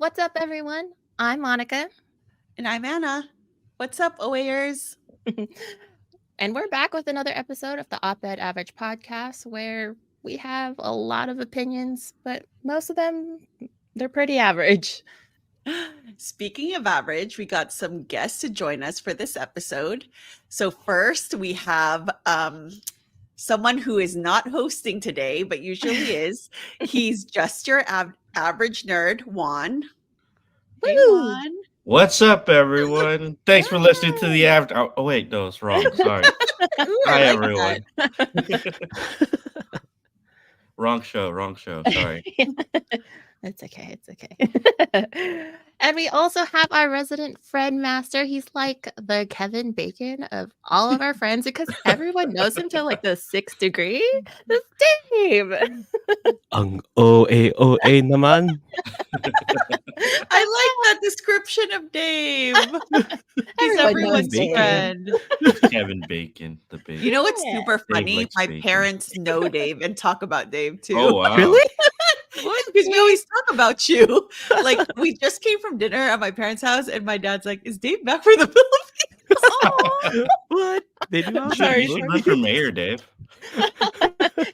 What's up, everyone? I'm Monica. And I'm Anna. What's up, OAers? And we're back with another episode of the Op-Ed Average podcast where we have a lot of opinions, but most of them, they're pretty average. Speaking of average, we got some guests to join us for this episode. So first we have someone who is not hosting today, but usually is. He's just your average nerd, Juan. Hey, Juan. What's up, everyone? Thanks for listening to the average. Oh, wait, no, it's wrong. Sorry. Ooh, Hi, I like everyone. that. Wrong show. Sorry. It's okay. And we also have our resident friend master. He's like the Kevin Bacon of all of our friends because everyone knows him to like the 6th degree. It's Dave. Ang OA naman. I like that description of Dave. He's Everyone knows everyone's Dave. friend. Kevin Bacon, the Bacon. You know what's Yeah. super funny? likes My bacon. parents know Dave and talk about Dave too. Oh, wow. Really? Because we always talk about you. Like we just came from dinner at my parents' house, and my dad's like, "Is Dave back for the Philippines?" What? They do all Sorry, that? You look for mayor, Dave.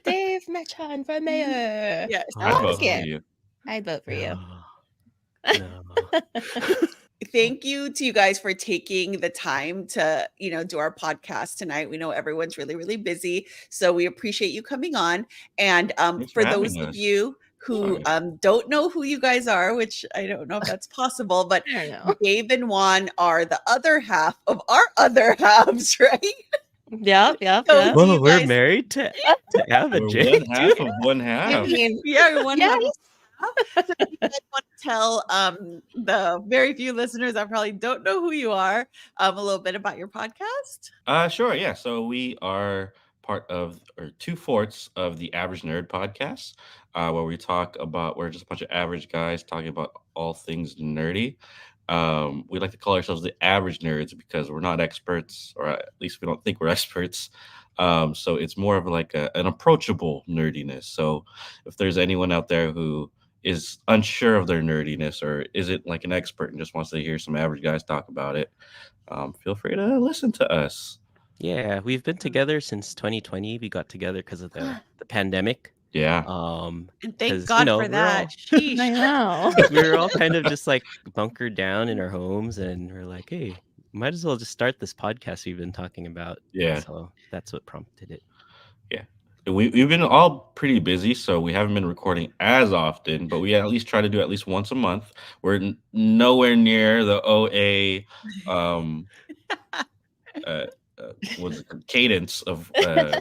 Dave Mechan for mayor. Yes. Oh, I I'll vote ask for it. you. I'd vote for you. No. Thank you to you guys for taking the time to, do our podcast tonight. We know everyone's really, really busy, so we appreciate you coming on. And Thanks for for those having of us. you who don't know who you guys are, which I don't know if that's possible, but I don't know. Dave and Juan are the other half of our other halves, right? Yep. So- Well, you we're guys- married to We're Average. one half of one I half. mean, Yeah, one Yeah, half. So if you guys want to tell the very few listeners that probably don't know who you are a little bit about your podcast? Sure, yeah. So we are part of, or 2/4 of the Average Nerd podcast, where we're just a bunch of average guys talking about all things nerdy. We like to call ourselves the average nerds because we're not experts, or at least we don't think we're experts. So it's more of like an approachable nerdiness. So if there's anyone out there who is unsure of their nerdiness or isn't like an expert and just wants to hear some average guys talk about it, feel free to listen to us. Yeah, we've been together since 2020. We got together because of the pandemic. Yeah. And thank 'Cause, God we're for that. all- Sheesh. I know. we were all kind of just like bunkered down in our homes, and we're like, hey, might as well just start this podcast we've been talking about. Yeah. So that's what prompted it. We've been all pretty busy, so we haven't been recording as often, but we at least try to do at least once a month. We're nowhere near the OA cadence of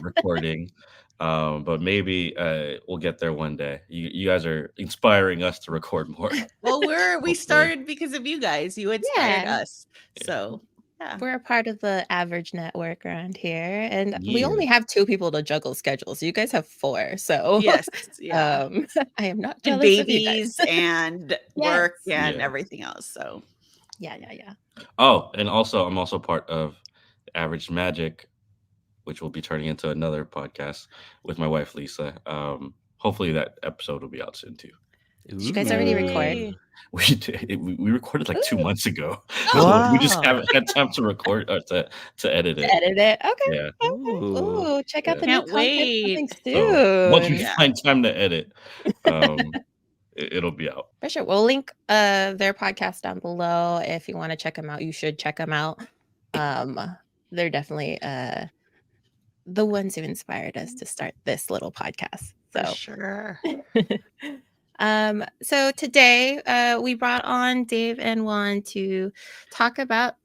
recording, but maybe we'll get there one day. You guys are inspiring us to record more. Well, we Hopefully. started because of you guys. You inspired Yeah. us. So yeah. We're a part of the average network around here, and we Yeah. only have 2 people to juggle schedules. You guys have 4, so Yes. Yeah. I am not And jealous of you guys. babies and work and Yeah. everything else. So Yeah. Oh, and also I'm also part of Average Magic, which will be turning into another podcast with my wife Lisa. Hopefully that episode will be out soon too. Did you guys already record? Yay. We recorded like 2 months ago. Wow. We just haven't had time to record or to edit it. Edit it. Okay. Yeah. Ooh, check out the Can't new content coming wait. soon. Once we Yeah. find time to edit, it'll be out. For sure. We'll link their podcast down below. If you want to check them out, you should check them out. They're definitely the ones who inspired us to start this little podcast. For So sure. so today we brought on Dave and Juan to talk about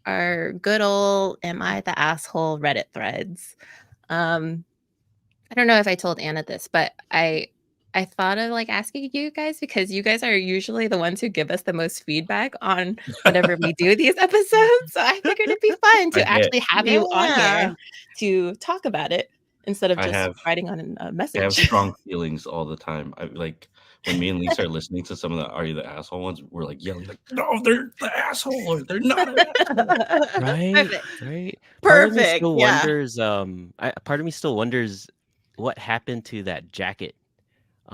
our good old "Am I the Asshole" Reddit threads. I don't know if I told Anna this, but I thought of like asking you guys because you guys are usually the ones who give us the most feedback on whenever we do these episodes. So I figured it'd be fun to I get- actually have you on Yeah. here to talk about it instead of I just have- writing on a I have message. strong feelings all the time. I like when me and Lisa are listening to some of the "Are You the Asshole" ones, we're like yelling like, "No, they're the asshole! Or they're not an asshole!" Right, Perfect. right. Perfect, Part of me still yeah. wonders. Part of me still wonders what happened to that jacket.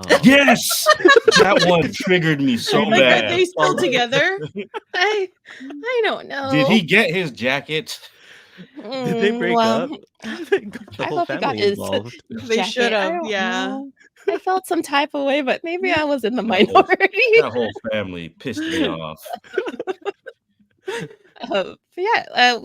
Oh. Yes, that one triggered me so Like, bad. are they still together? I don't know. Did he get his jacket? Did they break well, up? They got the I whole hope he got family his involved. They jacket. should I have, don't yeah. know. I felt some type of way, but maybe I was in the That whole- minority. That whole family pissed me off. But yeah,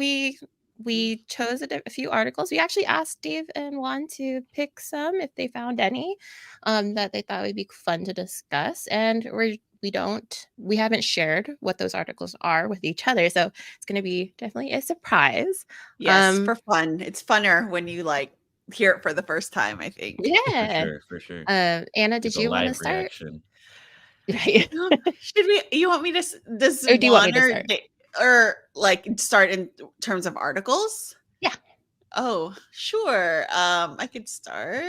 we chose a few articles. We actually asked Dave and Juan to pick some if they found any that they thought would be fun to discuss, and we haven't shared what those articles are with each other, so it's going to be definitely a surprise. Yes, for fun. It's funner when you like hear it for the first time, I think. Yeah. For sure. Anna, did It's a you want to live start? reaction. Right. Should we? You want me to? Does Or do you want me Juan to or start? or like start in terms of articles? Yeah. Oh, sure. I could start.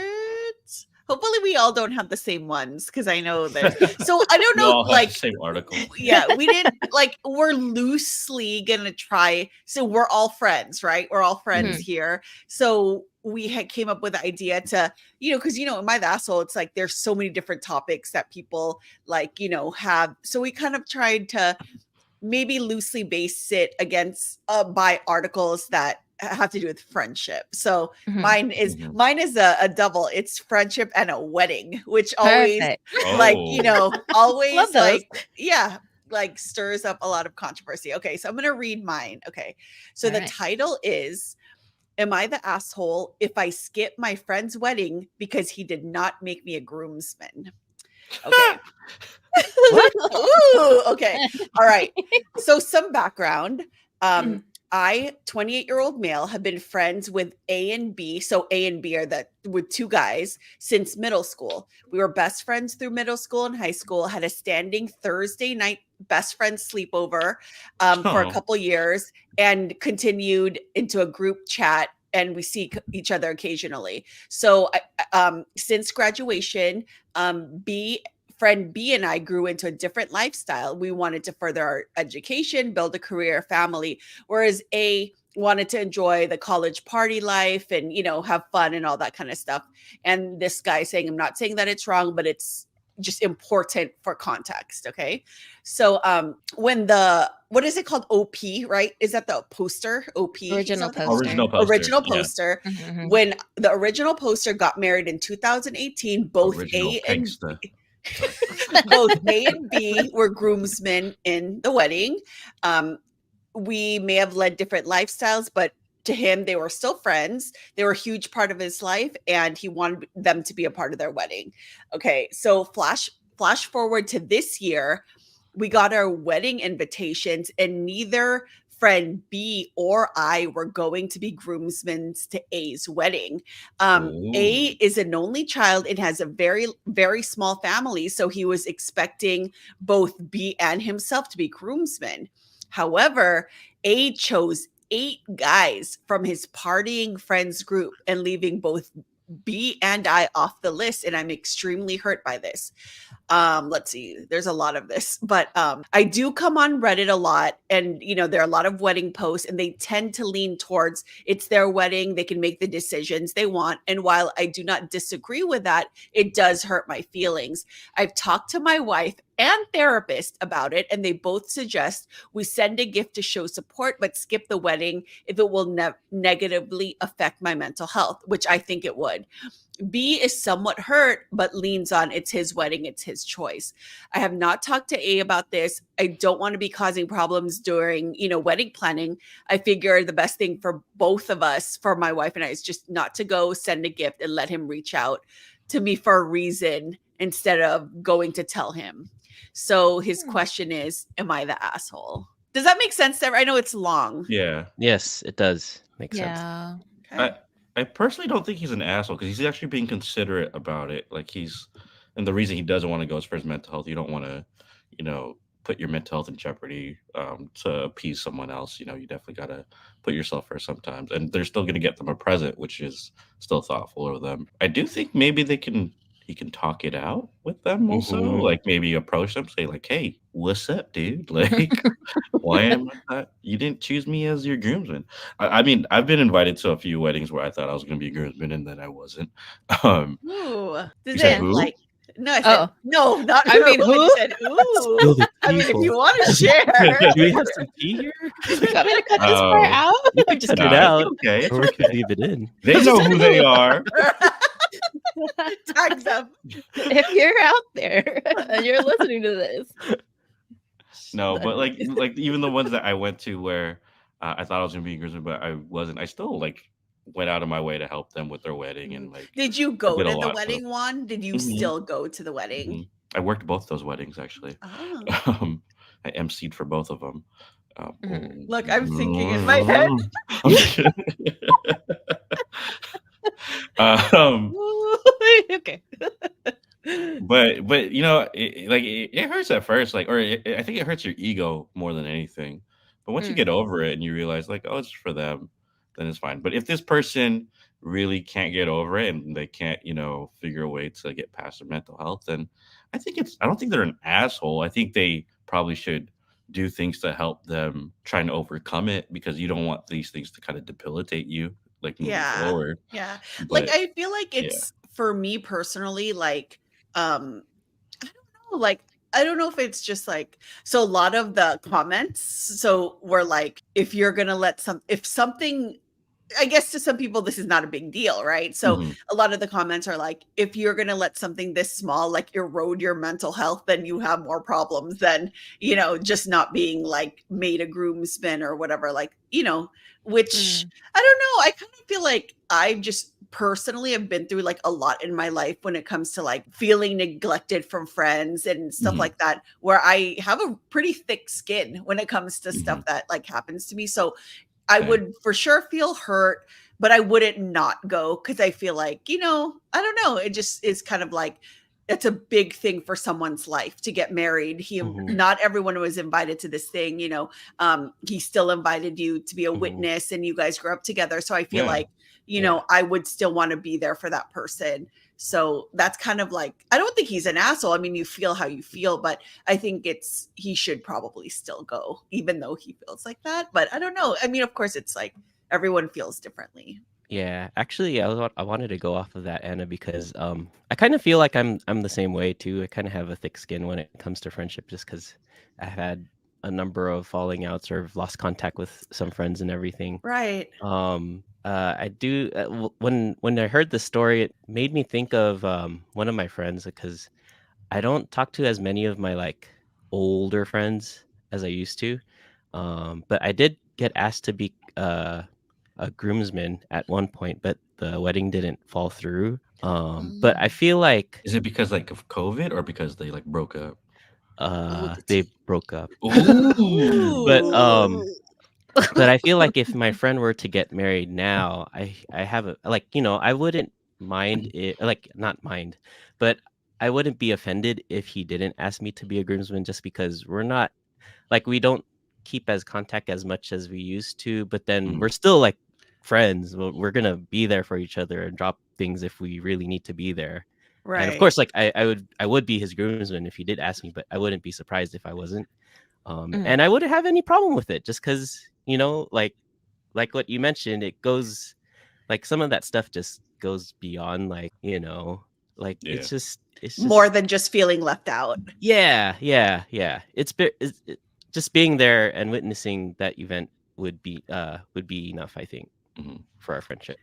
Hopefully, we all don't have the same ones because I know there's. So I don't We know, all have like the same article. yeah, we didn't like. We're loosely gonna try. So we're all friends, right? We're all friends here. So we came up with the idea to, because in My the Asshole, it's like there's so many different topics that people like, have. So we kind of tried to maybe loosely base it against by articles that have to do with friendship. So mine is a double. It's friendship and a wedding, which always Perfect. like Oh. always Love those. like like stirs up a lot of controversy. Okay, so I'm gonna read mine. Okay, so All the right. title is, "Am I the asshole if I skip my friend's wedding because he did not make me a groomsman?" Okay. What? Ooh, okay. All right. So some background. I, 28-year-old male, have been friends with A and B. So A and B are with two guys since middle school. We were best friends through middle school and high school, had a standing Thursday night best friends sleepover for a couple years, and continued into a group chat, and we see each other occasionally. So since graduation, friend B and I grew into a different lifestyle. We wanted to further our education, build a career, family, whereas A wanted to enjoy the college party life and, have fun and all that kind of stuff. And this guy saying, I'm not saying that it's wrong, but it's just important for context. Okay. So when what is it called? OP, right? Is that the poster? OP? Original poster. Original poster. Yeah. When the original poster got married in 2018, both Original A and gangsta. both A and B were groomsmen in the wedding. We may have led different lifestyles, but to him, they were still friends. They were a huge part of his life, and he wanted them to be a part of their wedding. Okay, so flash forward to this year, we got our wedding invitations, and neither friend B or I were going to be groomsmen to A's wedding. A is an only child and has a very, very small family, so he was expecting both B and himself to be groomsmen. However, A chose 8 guys from his partying friends group and leaving both B and I off the list, and I'm extremely hurt by this. Let's see, there's a lot of this, but I do come on Reddit a lot, and there are a lot of wedding posts, and they tend to lean towards it's their wedding, they can make the decisions they want. And while I do not disagree with that, it does hurt my feelings. I've talked to my wife and therapist about it, and they both suggest we send a gift to show support but skip the wedding if it will negatively affect my mental health, which I think it would. B is somewhat hurt, but leans on it's his wedding, it's his choice. I have not talked to A about this. I don't want to be causing problems during, wedding planning. I figure the best thing for both of us, for my wife and I, is just not to go, send a gift, and let him reach out to me for a reason instead of going to tell him. So his question is, am I the asshole? Does that make sense, Sarah? I know it's long. Yeah. Yes, it does make sense. Yeah. Okay. I personally don't think he's an asshole because he's actually being considerate about it. Like and the reason he doesn't want to go is for his mental health. You don't want to, put your mental health in jeopardy to appease someone else. You definitely got to put yourself first sometimes. And they're still going to get them a present, which is still thoughtful of them. I do think maybe he can talk it out with them also. Like maybe approach them, say like, hey, what's up, dude? Like, why am I not? You didn't choose me as your groomsman. I mean, I've been invited to a few weddings where I thought I was going to be a groomsman and then I wasn't. Ooh. You said who? No, I said no, not I her. mean, I who? said, ooh. Spill the I mean, if tea, you folks. want to share. Do we have some tea here? You want me to cut this part out? You I'm can just cut it Nah, it's out, okay. It's or we okay. can leave it in. They know who they are. Tags them. If you're out there and you're listening to this, No, but like even the ones that I went to where I thought I was gonna be groomsman, but I wasn't. I still like went out of my way to help them with their wedding and like. Did you I go did to a the lot for wedding them. one? Did you Mhm. still go to the wedding? Mhm. I worked both those weddings actually. Oh. I emceed for both of them. Look, I'm thinking in my head. okay. But you know, it hurts at first, like, or I think it hurts your ego more than anything. But once you get over it and you realize, like, oh, it's for them, then it's fine. But if this person really can't get over it and they can't, you know, figure a way to get past their mental health, then I don't think they're an asshole. I think they probably should do things to help them trying to overcome it because you don't want these things to kind of debilitate you, like moving forward. Yeah. Like, But I feel like it's for me personally, like, I don't know, like, I don't know if it's just like, so a lot of the comments, so were like, if you're going to if something, I guess to some people, this is not a big deal, right? So Mhm. a lot of the comments are like, if you're going to let something this small, like erode your mental health, then you have more problems than, you know, just not being like made a groomsman or whatever, like, you know, which I don't know. I kind of feel like I just personally have been through like a lot in my life when it comes to like feeling neglected from friends and stuff Mhm. like that, where I have a pretty thick skin when it comes to stuff Mhm. that like happens to me. So I Okay. would for sure feel hurt, but I wouldn't not go because I feel like, you know, I don't know. It just is kind of like it's a big thing for someone's life to get married. Not everyone was invited to this thing, you know. He still invited you to be a witness and you guys grew up together. So I feel Yeah. like, you know, I would still want to be there for that person. So that's kind of like, I don't think he's an asshole. I mean, you feel how you feel, but I think he should probably still go, even though he feels like that. But I don't know. I mean, of course, it's like everyone feels differently. Yeah, actually, I wanted to go off of that, Anna, because I kind of feel like I'm the same way too. I kind of have a thick skin when it comes to friendship, just because I've had a number of falling outs or have lost contact with some friends and everything. Right. I do when I heard the story, it made me think of one of my friends because I don't talk to as many of my like older friends as I used to. But I did get asked to be a groomsman at one point, but the wedding didn't fall through. But I feel like Is it because like of COVID or because they like broke up? they broke up. Ooh. But I feel like if my friend were to get married now, I have a like, you know, I wouldn't mind it, like not mind, but I wouldn't be offended if he didn't ask me to be a groomsman just because we're not like we don't keep as contact as much as we used to, but then we're still like friends. We're gonna be there for each other and drop things if we really need to be there. Right. And of course, like I would be his groomsman if he did ask me, but I wouldn't be surprised if I wasn't. And I wouldn't have any problem with it just because, you know, like what you mentioned, it goes like some of that stuff just goes beyond like, you know, like it's just more than just feeling left out. Yeah. It's just being there and witnessing that event would be enough, I think, for our friendship.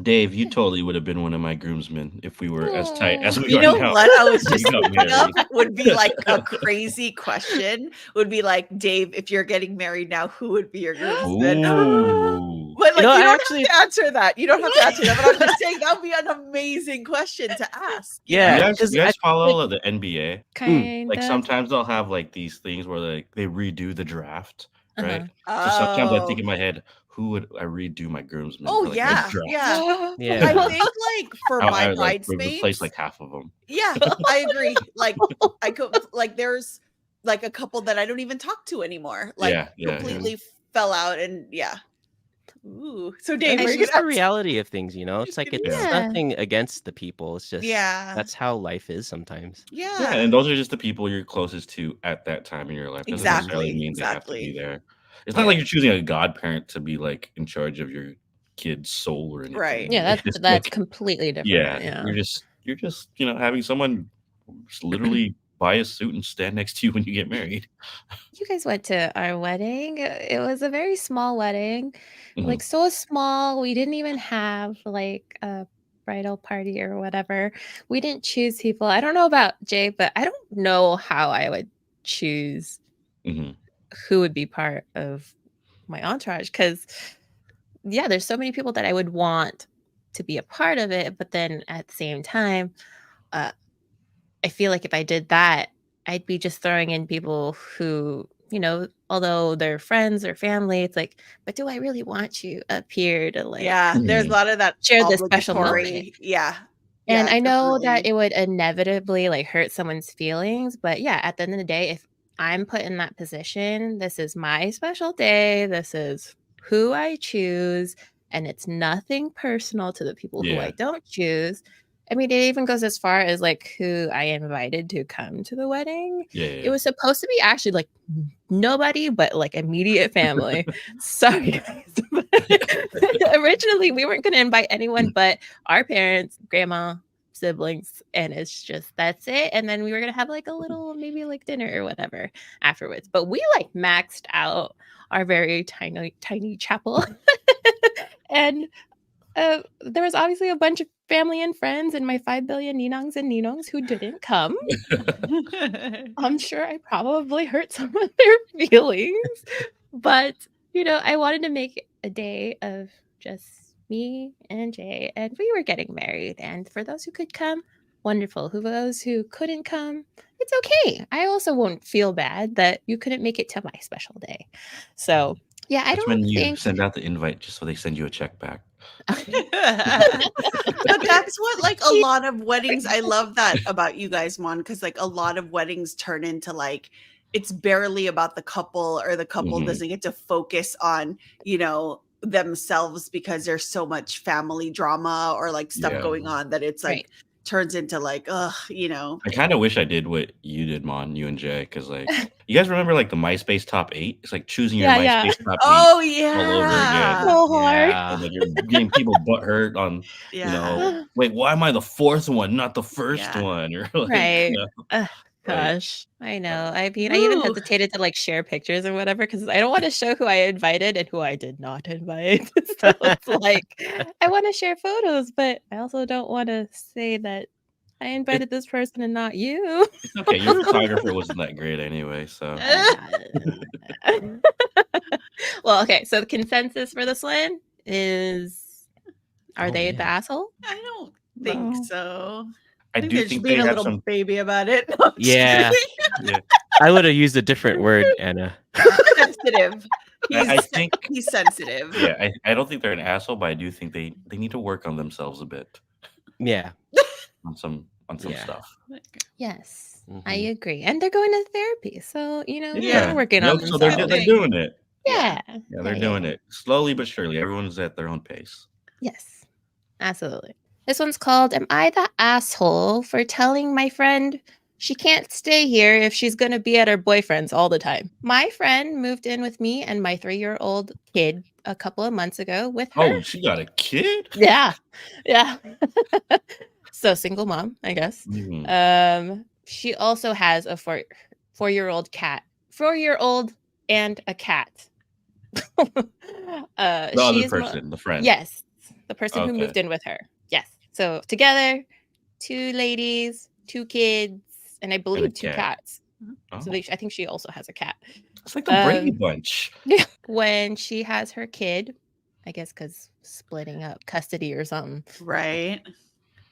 Dave, you totally would have been one of my groomsmen if we were as tight as we You are know now. what I was just thinking of would be like a crazy question. Would be like, Dave, if you're getting married now, who would be your groomsman? Ooh. But like, You know, you don't actually have to answer that. You don't have to answer that. But I'm just saying that would be an amazing question to ask. Yeah, You guys follow the NBA? Kind Like of. sometimes they'll have like these things where like they redo the draft, right? Uh-huh. So sometimes I think in my head, who would I redo my groomsmen? Oh for, like, yeah, my draft? yeah. I think like for my I like bridesmaids, replace like half of them. Yeah, I agree. Like I could like there's like a couple that I don't even talk to anymore. Like completely fell out and Ooh. So Dave, it's just the reality of things, you know. It's like it's nothing against the people. It's just that's how life is sometimes. Yeah, and those are just the people you're closest to at that time in your life. Doesn't necessarily mean they have to be there. It's not like you're choosing a godparent to be like in charge of your kid's soul or anything. Right. Yeah, It's that's like, completely different. yeah. You're just, you know, having someone Just literally buy a suit and stand next to you when you get married. You guys went to our wedding. It was a very small wedding, like Mhm. so small. We didn't even have like a bridal party or whatever. We didn't choose people. I don't know about Jay, but I don't know how I would choose Mhm. who would be part of my entourage because, yeah, there's so many people that I would want to be a part of it. But then at the same time, uh, I feel like if I did that, I'd be just throwing in people who, although they're friends or family, it's like, but do I really want you up here to like Yeah, there's a Mhm. lot of that share this special moment? obligatory. Yeah. And Yeah, I know that definitely. it would inevitably like hurt someone's feelings, but yeah, at the end of the day, if I'm put in that position, this is my special day. This is who I choose, and it's nothing personal to the people who I Yeah. don't choose. I mean, it even goes as far as like who I invited to come to the wedding. Yeah, It yeah. was supposed to be actually like nobody but like immediate family. Sorry, guys. Originally, we weren't going to invite anyone but our parents, grandma, siblings, and it's just that's it. And then we were going to have like a little maybe like dinner or whatever afterwards. But we like maxed out our very tiny chapel. And there was obviously a bunch of family and friends and my 5 billion ninongs and ninongs who didn't come. I'm sure I probably hurt some of their feelings, but I wanted to make it a day of just me and Jay, and we were getting married. And for those who could come, wonderful. For those who couldn't come, it's okay. I also won't feel bad that you couldn't make it to my special day. So, yeah, I That's when don't you think. send out the invite just so they send you a check back. But that's what like a Yeah. lot of weddings, I love that about you guys, Mon, because like a lot of weddings turn into like it's barely about the couple, or the couple Mhm. doesn't get to focus on, themselves because there's so much family drama or like stuff Yeah. going on that it's Right. like turns into like I kind of wish I did what you did, Mon, you and Jay, because like you guys remember like the MySpace top 8? It's like choosing your Yeah, yeah. MySpace top 8 Oh all over again. yeah. So hard. And like you're getting people butt hurt on, Yeah. wait, why am I the fourth one, not the first Yeah. one? Or like, Right. Ugh, like gosh, I know. I mean, I even Ooh. hesitated to like share pictures or whatever because I don't want to show who I invited and who I did not invite. So it's like I want to share photos, but I also don't want to say that I invited this person and not you. it's okay. Your photographer wasn't that great anyway, so Well, okay. So the consensus for this one is, are Oh, they the man. asshole? I don't think No. so. I I think do they're just think being they a have little some. baby about it. No, I'm just Yeah. kidding. Yeah, I would have used a different word, Anna. Sensitive. I think. He's sensitive. Yeah, I don't think they're an asshole, but I do think they need to work on themselves a bit Yeah. on some Yeah. stuff. Yes, I Mhm. agree. And they're going to therapy. So, Yeah. they're working on So they're themselves. doing it. Yeah. Yeah, they're doing it slowly but surely. Everyone's at their own pace. Yes, absolutely. This one's called Am I the Asshole for Telling My Friend She Can't Stay Here if She's going to Be at Her Boyfriend's all the time? My friend moved in with me and my 3-year-old kid a couple of months ago with her. Oh, she got a kid? Yeah. Yeah. So single mom, I guess. Mhm. She also has a 4-year-old cat. 4-year-old and a cat. The other She's person, the friend. yes, the person who Okay. moved in with her. Yes. So together, 2 ladies, 2 kids, and I believe 2 cat. cats. Oh. So I think she also has a cat. It's like the Brady Bunch. When she has her kid, I guess because splitting up custody or something. Right.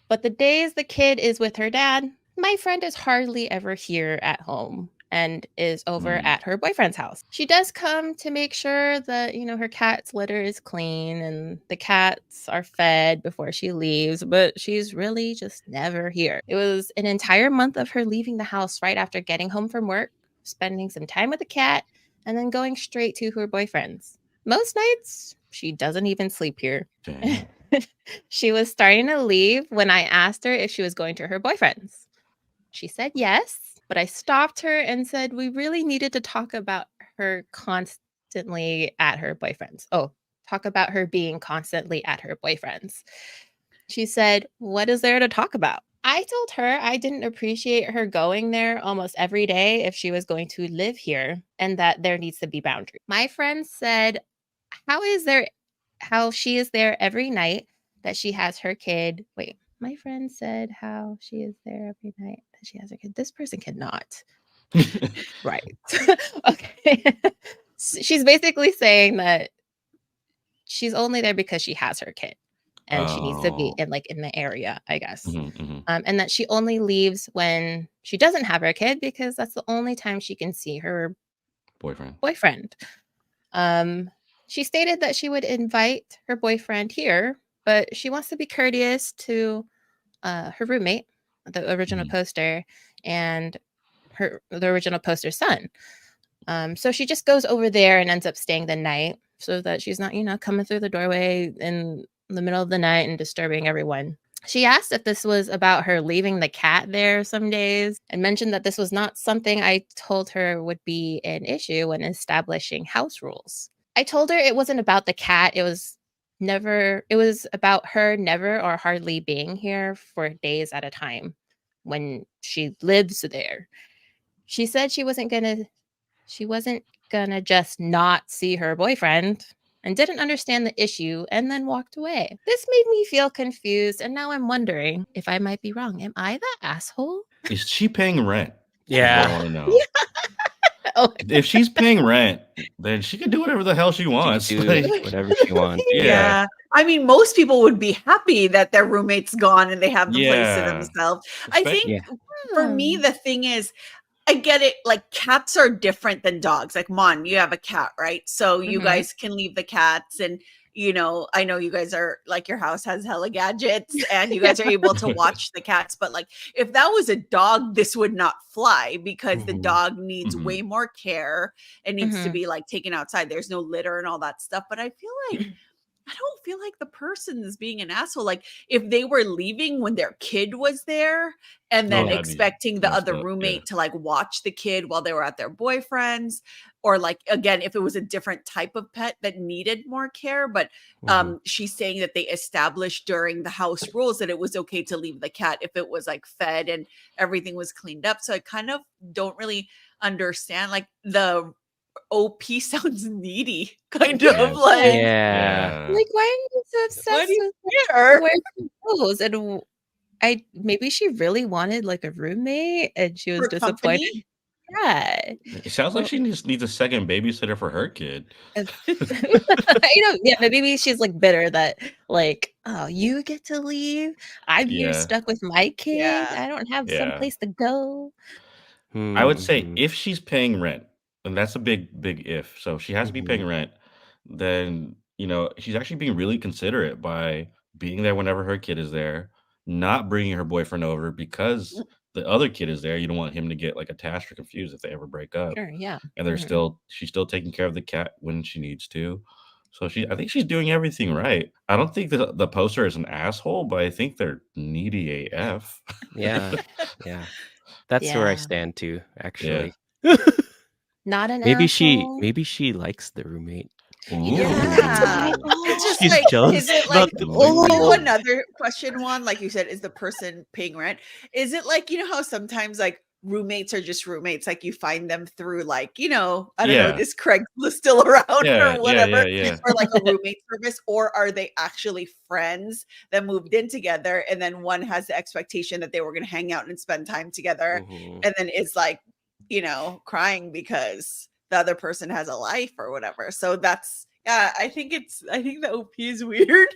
But the days the kid is with her dad, my friend is hardly ever here at home and is over at her boyfriend's house. She does come to make sure that, her cat's litter is clean and the cats are fed before she leaves, but she's really just never here. It was an entire month of her leaving the house right after getting home from work, spending some time with the cat, and then going straight to her boyfriend's. Most nights, she doesn't even sleep here. Dang. She was starting to leave when I asked her if she was going to her boyfriend's. She said yes, but I stopped her and said we really needed to talk about her constantly at her boyfriend's. Oh, talk about her being constantly at her boyfriend's. She said, "What is there to talk about?" I told her I didn't appreciate her going there almost every day if she was going to live here and that there needs to be boundaries. My friend said, how she is there every night that she has her kid. Wait, my friend said how she is there every night that she has her kid. This person cannot. Right. Okay. She's basically saying that she's only there because she has her kid and she needs to be Oh. in the area, I guess. Mm-hmm. And that she only leaves when she doesn't have her kid because that's the only time she can see her boyfriend. She stated that she would invite her boyfriend here, but she wants to be courteous to her roommate, the original poster, and the original poster's son. So she just goes over there and ends up staying the night so that she's not, coming through the doorway in the middle of the night and disturbing everyone. She asked if this was about her leaving the cat there some days and mentioned that this was not something I told her would be an issue when establishing house rules. I told her it wasn't about the cat. It was about her never or hardly being here for days at a time when she lives there. She said she wasn't gonna just not see her boyfriend and didn't understand the issue and then walked away. This made me feel confused, and now I'm wondering if I might be wrong. Am I the asshole? Is she paying rent? Yeah. That's what I want to know. Oh, If she's paying rent, then she can do whatever the hell she wants. Do Like, whatever she wants. Yeah. I mean, most people would be happy that their roommate's gone and they have the place to Yeah. themselves. I think Yeah. for me, the thing is, I get it. Like cats are different than dogs. Like Mon, you have a cat, right? So you guys can leave the cats and I know you guys are like your house has hella gadgets and you guys are able to watch the cats. But like if that was a dog, this would not fly because the dog needs way more care and needs to be like taken outside. There's no litter and all that stuff. But I feel like I don't feel like the person is being an asshole. Like if they were leaving when their kid was there and then expecting the other roommate to like watch the kid while they were at their boyfriend's, or like, again, if it was a different type of pet that needed more care, but she's saying that they established during the house rules that it was okay to leave the cat if it was like fed and everything was cleaned up. So I kind of don't really understand like the OP sounds needy, kind of like. Yeah. Like, why are you so obsessed with care? where she goes? And maybe she really wanted like a roommate and she was For disappointed. company? Yeah. It sounds like she just needs a second babysitter for her kid. Yeah, maybe she's like bitter that like, oh, you get to leave. I'm here stuck with my kid. Yeah. I don't have some place to go. I would say if she's paying rent, and that's a big if. So if she has to be paying rent, then she's actually being really considerate by being there whenever her kid is there, not bringing her boyfriend over because the other kid is there. You don't want him to get like attached or confused if they ever break up. Sure, yeah. And she's still taking care of the cat when she needs to. So I think she's doing everything right. I don't think the poster is an asshole, but I think they're needy AF. Yeah. That's where I stand too, actually. Not an Maybe asshole. she likes the roommate. Yeah. It's just She's like, jealous is it about like, the roommate. another question, Juan, like you said, is the person paying rent? Is it like, how sometimes like roommates are just roommates, like you find them through like, I don't know, is Craigslist still around or whatever, or like a roommate service, or are they actually friends that moved in together and then one has the expectation that they were going to hang out and spend time together and then is like, crying because the other person has a life or whatever. So that's I think the OP is weird.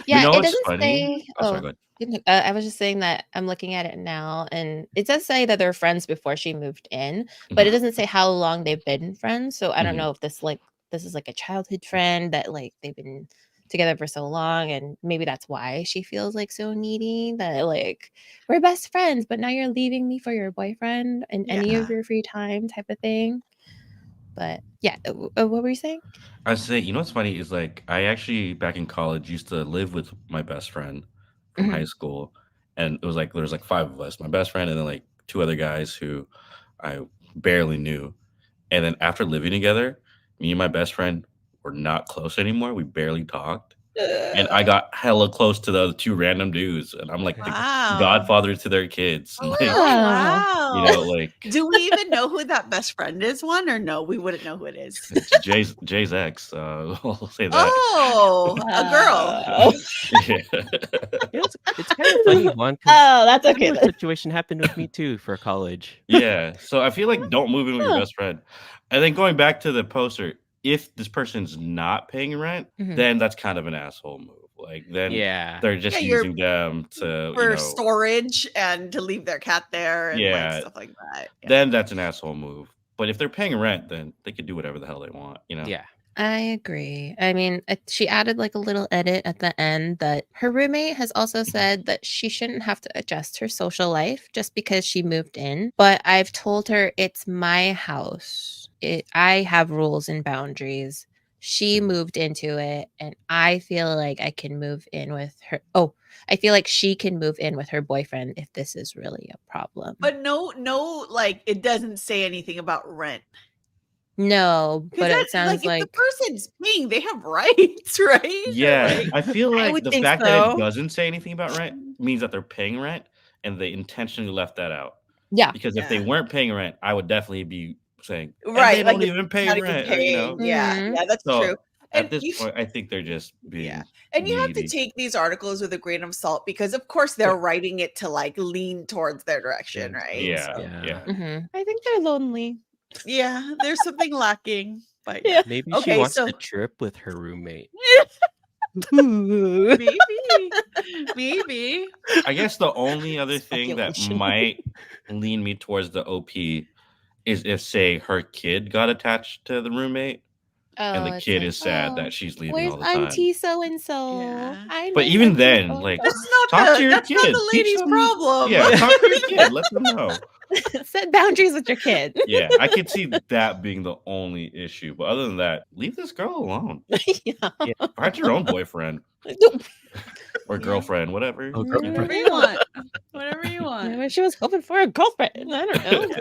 Yeah, it what's doesn't funny? say. Sorry, go ahead. I was just saying that I'm looking at it now, and it does say that they're friends before she moved in, but it doesn't say how long they've been friends. So I don't know if this is like a childhood friend that like they've been together for so long, and maybe that's why she feels like so needy that like we're best friends, but now you're leaving me for your boyfriend and any of your free time type of thing. But yeah, what were you saying? I say, what's funny is like I actually back in college used to live with my best friend from high school, and it was like there was like 5 of us, my best friend, and then like 2 other guys who I barely knew. And then after living together, me and my best friend were not close anymore. We barely talked. And I got hella close to the other two random dudes, and I'm like the Wow. godfather to their kids. Oh, Like, wow. you know, like Do we even know who that best friend is, Juan, or no? We wouldn't know who it is. it's Jay's ex. I'll say that. Oh, a girl. Wow. Yeah. It's kind of funny, Juan, 'cause Oh, that's a okay similar then. situation happened with me too for college. Yeah. So I feel like don't move in with your Huh. best friend. And then going back to the poster, if this person's not paying rent, Mhm. then that's kind of an asshole move. Like then Yeah. they're just Yeah, you're using them to, For storage and to leave their cat there and Yeah. like stuff like that. Yeah. then that's an asshole move. But if they're paying rent, then they could do whatever the hell they want, you know? Yeah. I agree. I mean, she added like a little edit at the end that her roommate has also said that she shouldn't have to adjust her social life just because she moved in. But I've told her it's my house. I have rules and boundaries. She moved into it, and I feel like I can move in with her. Oh, I feel like she can move in with her boyfriend if this is really a problem. But no, like it doesn't say anything about rent. No, but it sounds if like the person's paying, they have rights, right? Yeah. Like, I feel I like would the think fact that so. it doesn't say anything about rent means that they're paying rent and they intentionally left that out. yeah. Because if they Yeah. weren't paying rent, I would definitely be saying, and right. they Like don't if even pay not even rent, or, you know. paying. Yeah, Mhm. yeah, that's So true. at And this you point, I think they're just being Yeah. And you have to needy. take these articles with a grain of salt because of course they're writing it to like lean towards their direction, right? Yeah, So, Yeah. Mhm. I think they're lonely. yeah, there's something lacking. But Yeah. Maybe she Okay, wants so to trip with her roommate. maybe. Maybe. I guess the only other thing that Speculation. might lean me towards the OP is if, say, her kid got attached to the roommate and the it's kid like, is sad "Oh, that she's leaving where's all the time. Auntie so and so? Yeah. I But miss even Auntie then, so-and-so." like, That's not talk to your that's not kid. the Teach lady's them- problem. Yeah, talk to your kid. Let them know. Set boundaries with your kid. Yeah, I could see that being the only issue. But other than that, leave this girl alone. Yeah. Find your own boyfriend or Yeah. girlfriend, whatever. Oh, you know. Whatever you want. Whatever you want. Maybe she was hoping for a girlfriend. I don't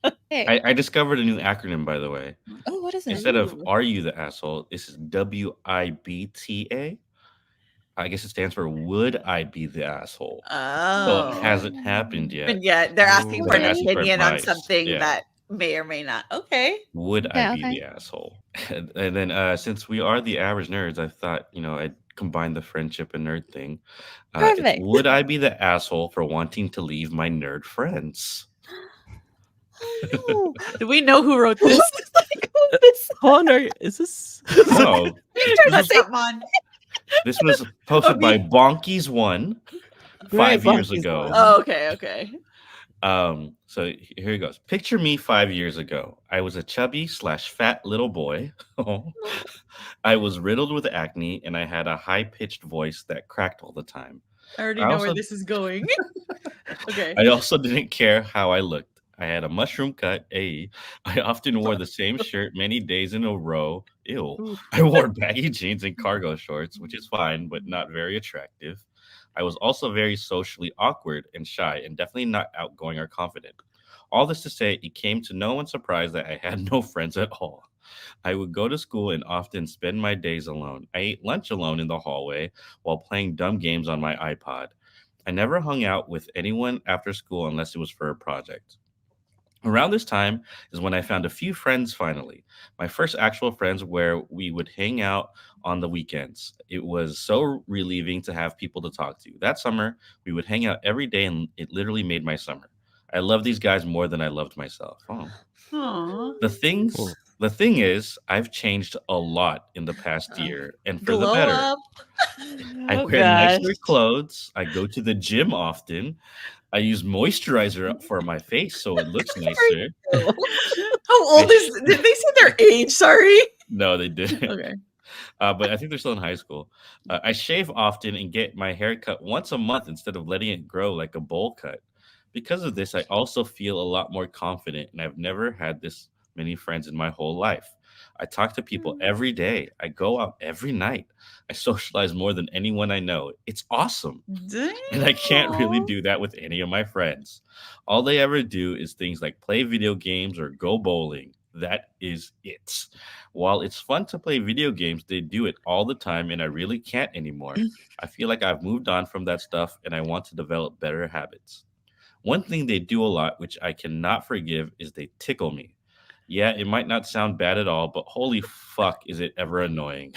know. Hey. I discovered a new acronym, by the way. Oh, what is it? Instead of Ooh. "Are you the asshole?" this is WIBTA. I guess it stands for "Would I be the asshole?" So Oh. it hasn't happened yet. And yeah, they're asking Ooh. for an They're asking for opinion on advice. something Yeah. that may or may not. Okay. Would Okay, I be okay. the asshole? And then since we are the average nerds, I thought, I'd combine the friendship and nerd thing. It's, Perfect. would I be the asshole for wanting to leave my nerd friends? Oh, Do we know who wrote no. this? It's like, oh, this- Connor, is this? No, What's up, Mon? this was posted by me. Bonkies1 Right, 5 years Bonkies1. ago. Oh, okay. So here it goes. Picture me 5 years ago. I was a chubby/fat little boy. I was riddled with acne, and I had a high-pitched voice that cracked all the time. I already I know also- where this is going. Okay. I also didn't care how I looked. I had a mushroom cut. I often wore the same shirt many days in a row. Ew. Oof. I wore baggy jeans and cargo shorts, which is fine, but not very attractive. I was also very socially awkward and shy, and definitely not outgoing or confident. All this to say, it came to no one's surprise that I had no friends at all. I would go to school and often spend my days alone. I ate lunch alone in the hallway while playing dumb games on my iPod. I never hung out with anyone after school unless it was for a project. Around this time is when I found a few friends finally. My first actual friends where we would hang out on the weekends. It was so relieving to have people to talk to. That summer, we would hang out every day and it literally made my summer. I loved these guys more than I loved myself. Oh. Aw. The thing is, I've changed a lot in the past year, and for the Glow better. up. I Oh, wear gosh. nicer clothes. I go to the gym often. I use moisturizer for my face so it looks nicer. How old is? Did they say their age? Sorry. No, they didn't. Okay. But I think they're still in high school. I shave often and get my hair cut once a month instead of letting it grow like a bowl cut. Because of this, I also feel a lot more confident, and I've never had this many friends in my whole life. I talk to people every day. I go out every night. I socialize more than anyone I know. It's awesome. And I can't really do that with any of my friends. All they ever do is things like play video games or go bowling. That is it. While it's fun to play video games, they do it all the time, and I really can't anymore. I feel like I've moved on from that stuff, and I want to develop better habits. One thing they do a lot, which I cannot forgive, is they tickle me. Yeah, it might not sound bad at all, but holy fuck, is it ever annoying.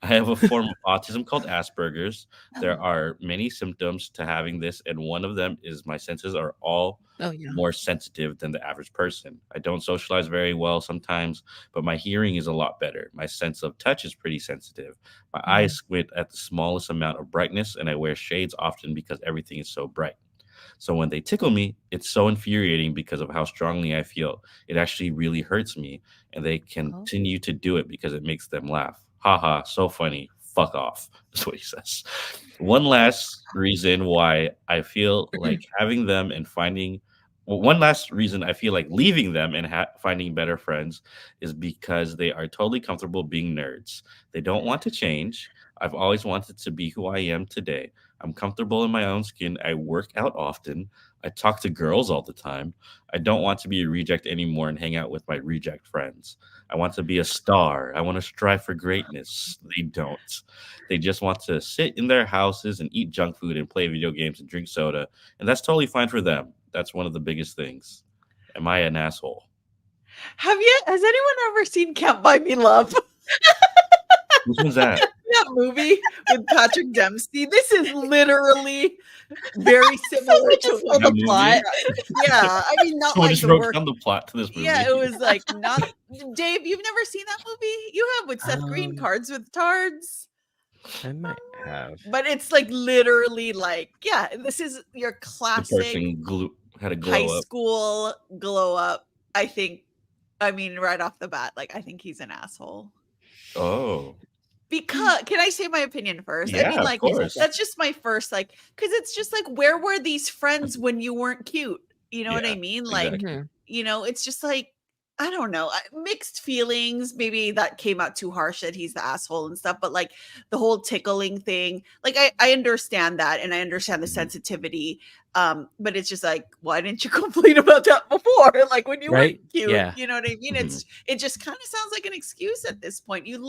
I have a form of autism called Asperger's. There are many symptoms to having this, and one of them is my senses are all Oh, yeah. more sensitive than the average person. I don't socialize very well sometimes, but my hearing is a lot better. My sense of touch is pretty sensitive. My eyes squint at the smallest amount of brightness, and I wear shades often because everything is so bright. So when they tickle me, it's so infuriating because of how strongly I feel. It actually really hurts me, and they continue to do it because it makes them laugh. Haha, so funny. Fuck off. That's what he says. One last reason why I feel like having them and finding one last reason I feel like leaving them and finding better friends is because they are totally comfortable being nerds. They don't want to change. I've always wanted to be who I am today. I'm comfortable in my own skin. I work out often. I talk to girls all the time. I don't want to be a reject anymore and hang out with my reject friends. I want to be a star. I want to strive for greatness. They don't. They just want to sit in their houses and eat junk food and play video games and drink soda. And that's totally fine for them. That's one of the biggest things. Am I an asshole? Has anyone ever seen Can't Buy Me Love? Which one's that? That movie with Patrick Dempsey. This is literally very similar to Just the plot. Yeah, I mean, not Someone like just the wrote work. down the plot to this movie. Yeah, it was like not. Dave, you've never seen that movie? You have with Seth Green, Cards with Tards. I might have. But it's like literally like, yeah, this is your The classic person had a high glow up. school glow up. I mean, right off the bat, like I think he's an asshole. Oh. Because can I say my opinion first? I Yeah, mean, of like course. that's just my first, like, because it's just like, where were these friends when you weren't cute? You know what I Yeah, mean? Like, exactly. it's just like, I don't know, mixed feelings. Maybe that came out too harsh that he's the asshole and stuff, but like the whole tickling thing, like I understand that and I understand the sensitivity. But it's just like, why didn't you complain about that before? Like when you Right? weren't cute, Yeah. you know what I mean? It just kind of sounds like an excuse at this point. You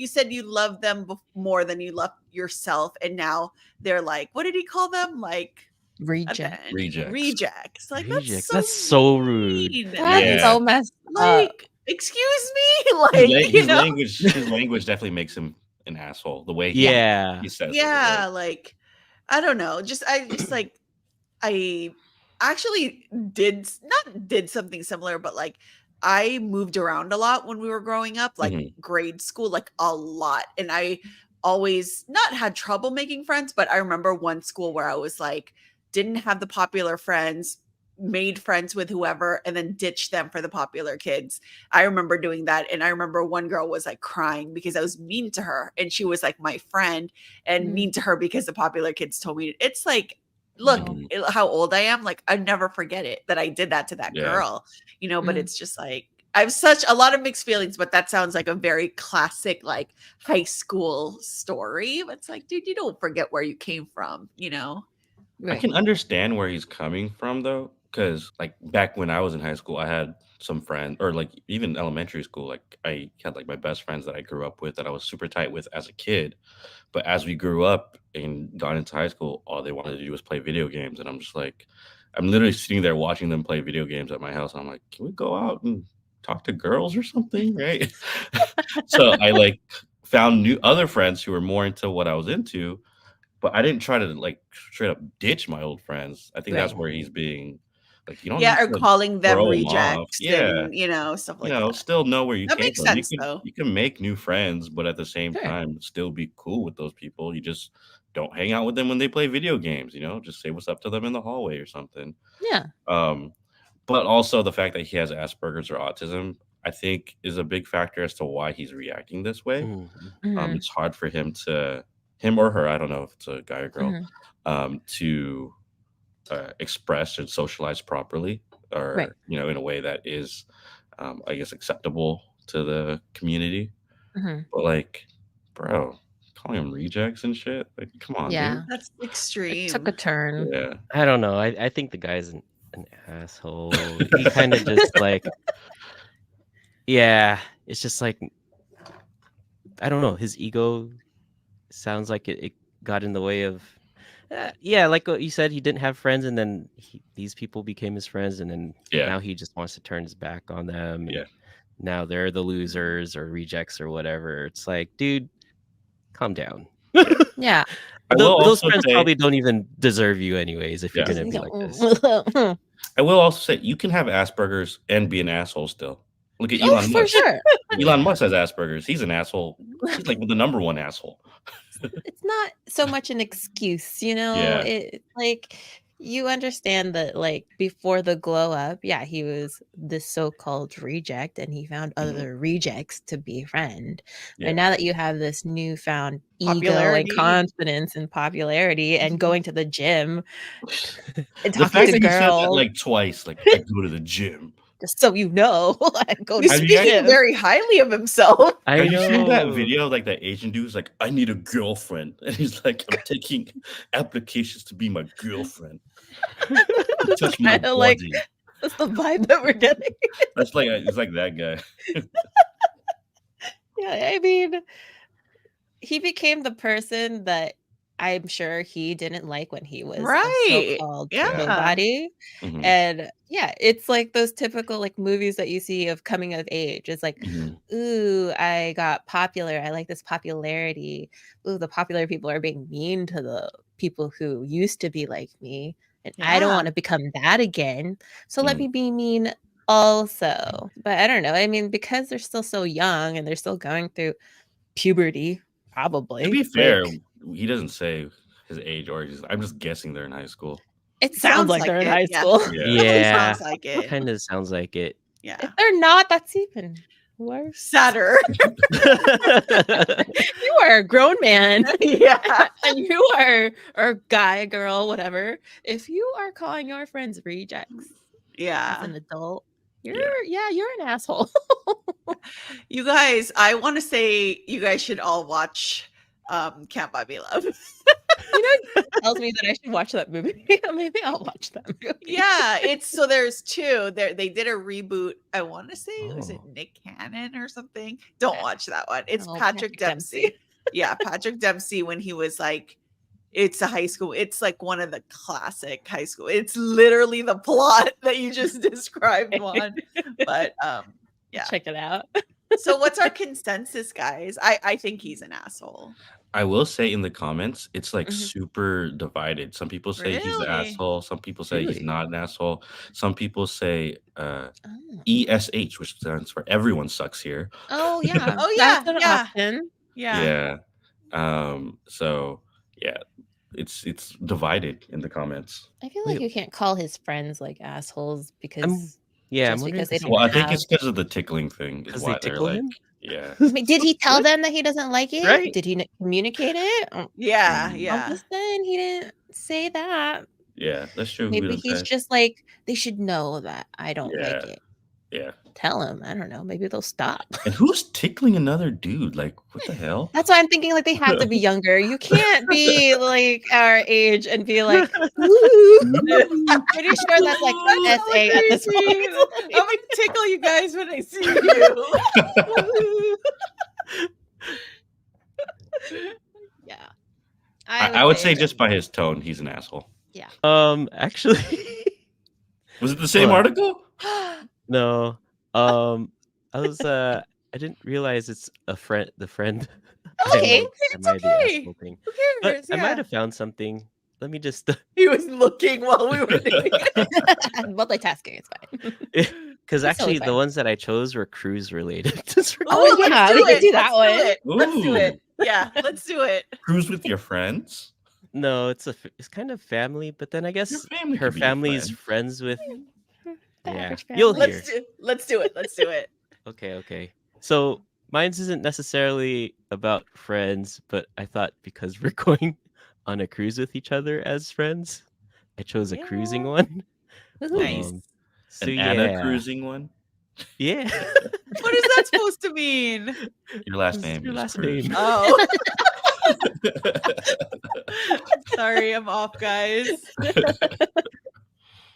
said you love them more than you love yourself, and now they're like, what did he call them? Like Reject. Rejects. Like Rejects. that's That's so rude. mean. That's Yeah. so messed up. Like, excuse me, like His language definitely makes him an asshole. The way he says it. yeah, like I don't know. I actually did something similar, but like I moved around a lot when we were growing up, like grade school, like a lot. And I always not had trouble making friends, but I remember one school where I was like, didn't have the popular friends, made friends with whoever, and then ditched them for the popular kids. I remember doing that. And I remember one girl was like crying because I was mean to her. And she was like my friend and mean to her because the popular kids told me. It's like, look how old I am. Like I never forget it that I did that to that girl, but it's just like, I have such a lot of mixed feelings, but that sounds like a very classic, like high school story. But it's like, dude, you don't forget where you came from, I can understand where he's coming from though, because like back when I was in high school, I had some friends, or like even elementary school, like I had like my best friends that I grew up with that I was super tight with as a kid. But as we grew up and got into high school, all they wanted to do was play video games, and I'm just like, I'm literally sitting there watching them play video games at my house. I'm like, can we go out and talk to girls or something, right? So I like found new other friends who were more into what I was into. But I didn't try to like straight up ditch my old friends. I think that's where he's being like, you don't or need to calling them throw 'em off. rejects Yeah. and stuff like that. Still know where you That came makes from. sense, though. You can make new friends, but at the same time, still be cool with those people. You just don't hang out with them when they play video games. Just say what's up to them in the hallway or something. Yeah. But also the fact that he has Asperger's or autism, I think, is a big factor as to why he's reacting this way. It's hard for him or her, I don't know if it's a guy or girl, to express and socialize properly, or in a way that is, I guess, acceptable to the community. But like, bro, calling them rejects and shit, like, come on, dude. That's extreme. It took a turn. Yeah, I don't know. I think the guy's an asshole. He kind of just like Yeah, it's just like I don't know. His ego sounds like it got in the way of. Yeah, like what you said, he didn't have friends, and then these people became his friends, and then Yeah. now he just wants to turn his back on them. And Yeah. now they're the losers or rejects or whatever. It's like, dude, calm down. Yeah. Those friends probably don't even deserve you anyways if you're gonna be like this. I will also say you can have Asperger's and be an asshole still. Look at Oh, Elon for Musk. sure. Elon Musk has Asperger's. He's an asshole. He's like the number one asshole. It's not so much an excuse, you know. Yeah. It like you understand that like before the glow up, yeah, he was this so-called reject and he found other rejects to befriend. Yeah. And now that you have this newfound ego Popularity. and confidence and popularity and going to the gym and The talking fact to that he said that girls, like twice, like I go to the gym. just so you know, I go to He's the speaking gym. very highly of himself. I Have you seen that know. video? Like that Asian dude's like, I need a girlfriend, and he's like, I'm taking applications to be my girlfriend. Touch my Kinda like- body. That's the vibe that we're getting. That's like it's like that guy. Yeah, I mean, he became the person that I'm sure he didn't like when he was Right. a so-called Yeah. nobody. Mhm. And yeah, it's like those typical like movies that you see of coming of age. It's like, Mhm. ooh, I got popular. I like this popularity. Ooh, the popular people are being mean to the people who used to be like me. And I don't Yeah. want to become that again. So let Mhm. me be mean also. But I don't know. I mean, because they're still so young and they're still going through puberty, probably. To be fair, like, he doesn't say his age or I'm just guessing they're in high school. it sounds like they're in high yeah. school. Yeah, Sounds like it. kind of sounds like it. Yeah. If they're not, that's even worse. Sadder. You are a grown man. Yeah. And you are a guy, girl, whatever. If you are calling your friends rejects as Yeah. an adult, you're an asshole. You guys, I want to say you guys should all watch Can't Buy Me Love. It tells me that I should watch that movie. Maybe I'll watch that movie. Yeah, there's two. They did a reboot. I want to say was it Oh. Nick Cannon or something? Don't watch that one. It's Oh, Patrick Dempsey. Yeah, Patrick Dempsey when he was like, it's a high school. It's like one of the classic high school. It's literally the plot that you just described, Juan. But yeah. Check it out. So what's our consensus, guys? I think he's an asshole. I will say in the comments, it's like Mhm. super divided. Some people say he's Really? an asshole. Some people say he's Really? not an asshole. Some people say Oh, ESH, which stands for everyone sucks here. oh yeah. Oh, yeah, That's an yeah. option. Yeah. So yeah, it's divided in the comments. I feel like Wait. you can't call his friends like assholes because Yeah, I'm just wondering because they if don't Well, I think have- it's because of the tickling thing. Is because why they they're tickle like, him. yeah. I mean, did he tell them that he doesn't like it? Right. Did he communicate it? Yeah. Mm. Yeah. Just then he didn't say that. Yeah, that's true. Maybe he's just like, they should know that I don't like Yeah. it. Yeah. Tell him. I don't know. Maybe they'll stop. And who's tickling another dude? Like, what the hell? That's why I'm thinking like they have to be younger. You can't be like our age and be like, ooh. I'm pretty sure that's like That's so SA at this creepy. point. I'm gonna tickle you guys when I see you. Yeah. I would say just by his tone, he's an asshole. Actually, Was it the same What? article? no. I didn't realize it's a friend. The friend. Okay, it's okay. Who But cares? I Yeah. might have found something. Let me just. He was looking while we were doing it. Multitasking is fine. Because That's totally actually, the fine. ones that I chose were cruise related. Oh, let's yeah, we can do that one. Let's do Ooh. it. Yeah, let's do it. Cruise with your friends? No, it's kind of family, but then I guess family her could be your family's friend. friends with. The Yeah, average you'll family. hear. Let's do it. Let's do it. Okay. So mine's isn't necessarily about friends, but I thought because we're going on a cruise with each other as friends, I chose a cruising one. Nice. So An Anna cruising one? Yeah. What is that supposed to mean? Your last This is name your is last Cruz. name. Oh, sorry, I'm off, guys.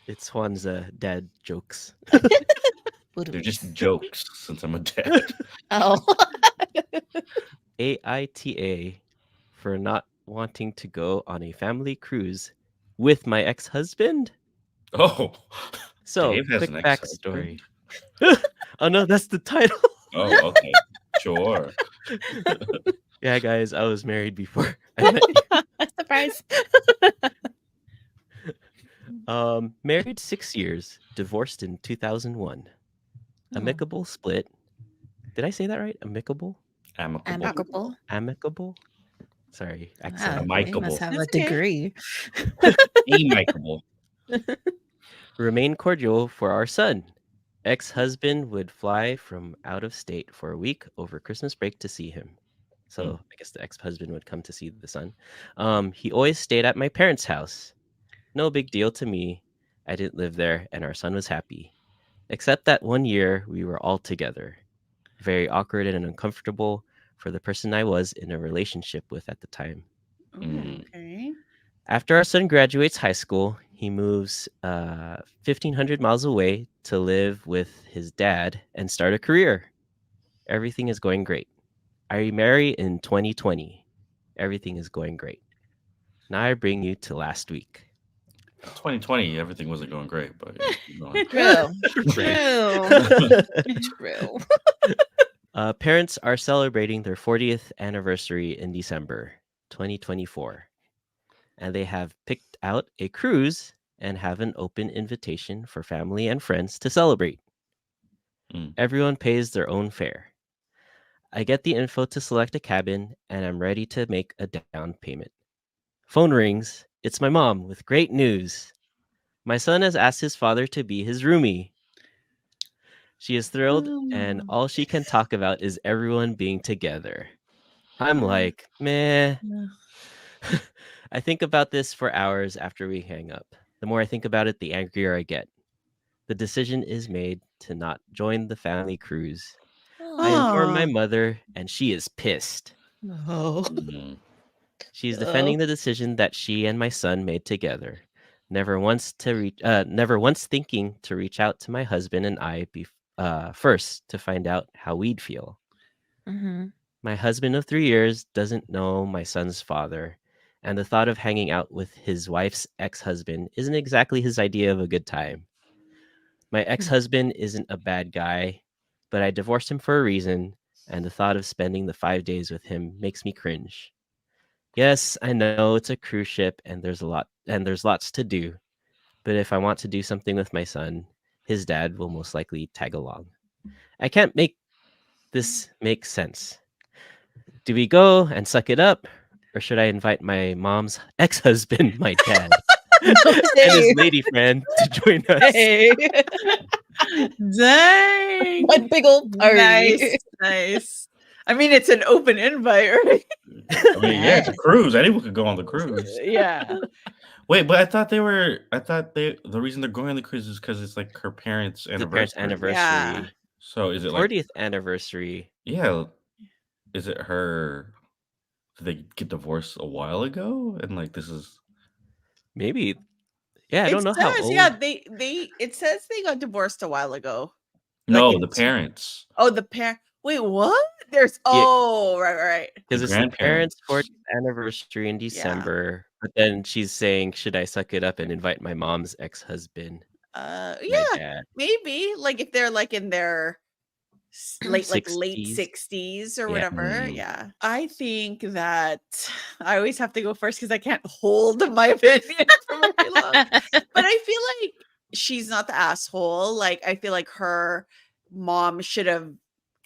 It's Juan's dad jokes. They're just jokes since I'm a dad. Oh. AITA for not wanting to go on a family cruise with my ex-husband. Oh, So, Dave has quick an backstory. ex-husband? Oh no, that's the title. Oh, okay. Sure. Yeah, guys, I was married before I met you. Surprise. Married 6 years, divorced in 2001. Oh. Amicable split. Did I say that right? Amicable? Amicable. Amicable? Sorry, Wow, accent. you must Amicable. have a That's okay. degree. Amicable. Remain cordial for our son. Ex-husband would fly from out of state for a week over Christmas break to see him. So I guess the ex-husband would come to see the son. He always stayed at my parents' house. No big deal to me. I didn't live there, and our son was happy. Except that one year we were all together. Very awkward and uncomfortable for the person I was in a relationship with at the time. Okay. After our son graduates high school, he moves 1,500 miles away to live with his dad and start a career. Everything is going great. I remarry in 2020. Everything is going great. Now I bring you to last week. 2020, everything wasn't going great, but yeah, keep going. True. Parents are celebrating their 40th anniversary in December 2024. And they have picked out a cruise and have an open invitation for family and friends to celebrate. Everyone pays their own fare. I get the info to select a cabin, and I'm ready to make a down payment. Phone rings. It's my mom with great news. My son has asked his father to be his roomie. She is thrilled, and all she can talk about is everyone being together. I'm like, meh. I think about this for hours after we hang up. The more I think about it, the angrier I get. The decision is made to not join the family cruise. I inform my mother, and she is pissed. No. She's defending the decision that she and my son made together. Never once thinking to reach out to my husband and I first to find out how we'd feel. Mm-hmm. My husband of 3 years doesn't know my son's father, and the thought of hanging out with his wife's ex-husband isn't exactly his idea of a good time. My ex-husband isn't a bad guy, but I divorced him for a reason, and the thought of spending the 5 days with him makes me cringe. Yes, I know it's a cruise ship and there's lots to do, but if I want to do something with my son, his dad will most likely tag along. I can't make this make sense. Do we go and suck it up, or should I invite my mom's ex-husband, my dad, and his lady friend to join us? Hey. Dang. One big old party. Nice. I mean, it's an open invite, right? I mean, yeah, it's a cruise. Anyone could go on the cruise. Yeah. Wait, but I thought the reason they're going on the cruise is because it's like her parents' The parents' anniversary. anniversary. Yeah. So is it like 40th anniversary. Yeah, is it her? Did they get divorced a while ago? And like this is Maybe. Yeah, I don't know how old. Yeah, it says they got divorced a while ago. no Like the parents. Oh, the parent. Wait, what? There's right. Because it's the grandparents. parents' 40th anniversary in December, but then she's saying, should I suck it up and invite my mom's ex-husband? Yeah, dad? maybe like if they're like in their late 60s. 60s or Yeah. whatever. Yeah, I think that I always have to go first because I can't hold my opinion for very long. But I feel like she's not the asshole. Like I feel like her mom should have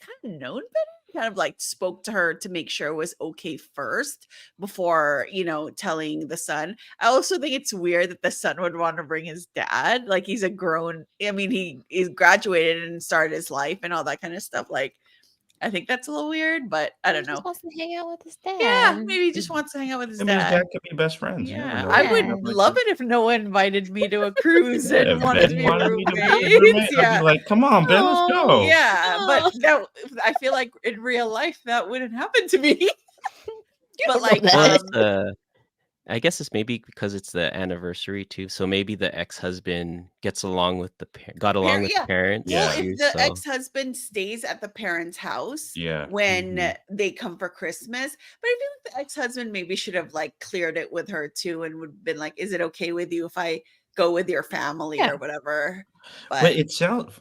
kind of known better, kind of like spoke to her to make sure it was okay first before, telling the son. I also think it's weird that the son would want to bring his dad. Like he's a grown, I mean, he is graduated and started his life and all that kind of stuff. Like, I think that's a little weird, but I don't He just know. wants to hang out with his dad. Yeah, maybe he just wants to hang out with his I mean, his dad. dad could be best friends. Yeah, no I one would have, like, love it if no one invited me to a cruise Yeah, and if wanted to Ben be wanted me to be his roommates. roommate, I'd Yeah. be like, come on, Ben, let's go. Yeah, but I feel like in real life that wouldn't happen to me. But don't know like, that. Well, I guess it's maybe because it's the anniversary too. So maybe the ex-husband gets along with got along with the Yeah. parents Well, Yeah. if too. the So ex-husband stays at the parents' house Yeah. when they come for Christmas, but I feel like the ex-husband maybe should have like cleared it with her too and would have been like, is it okay with you if I go with your family Yeah. or whatever? But But it sounds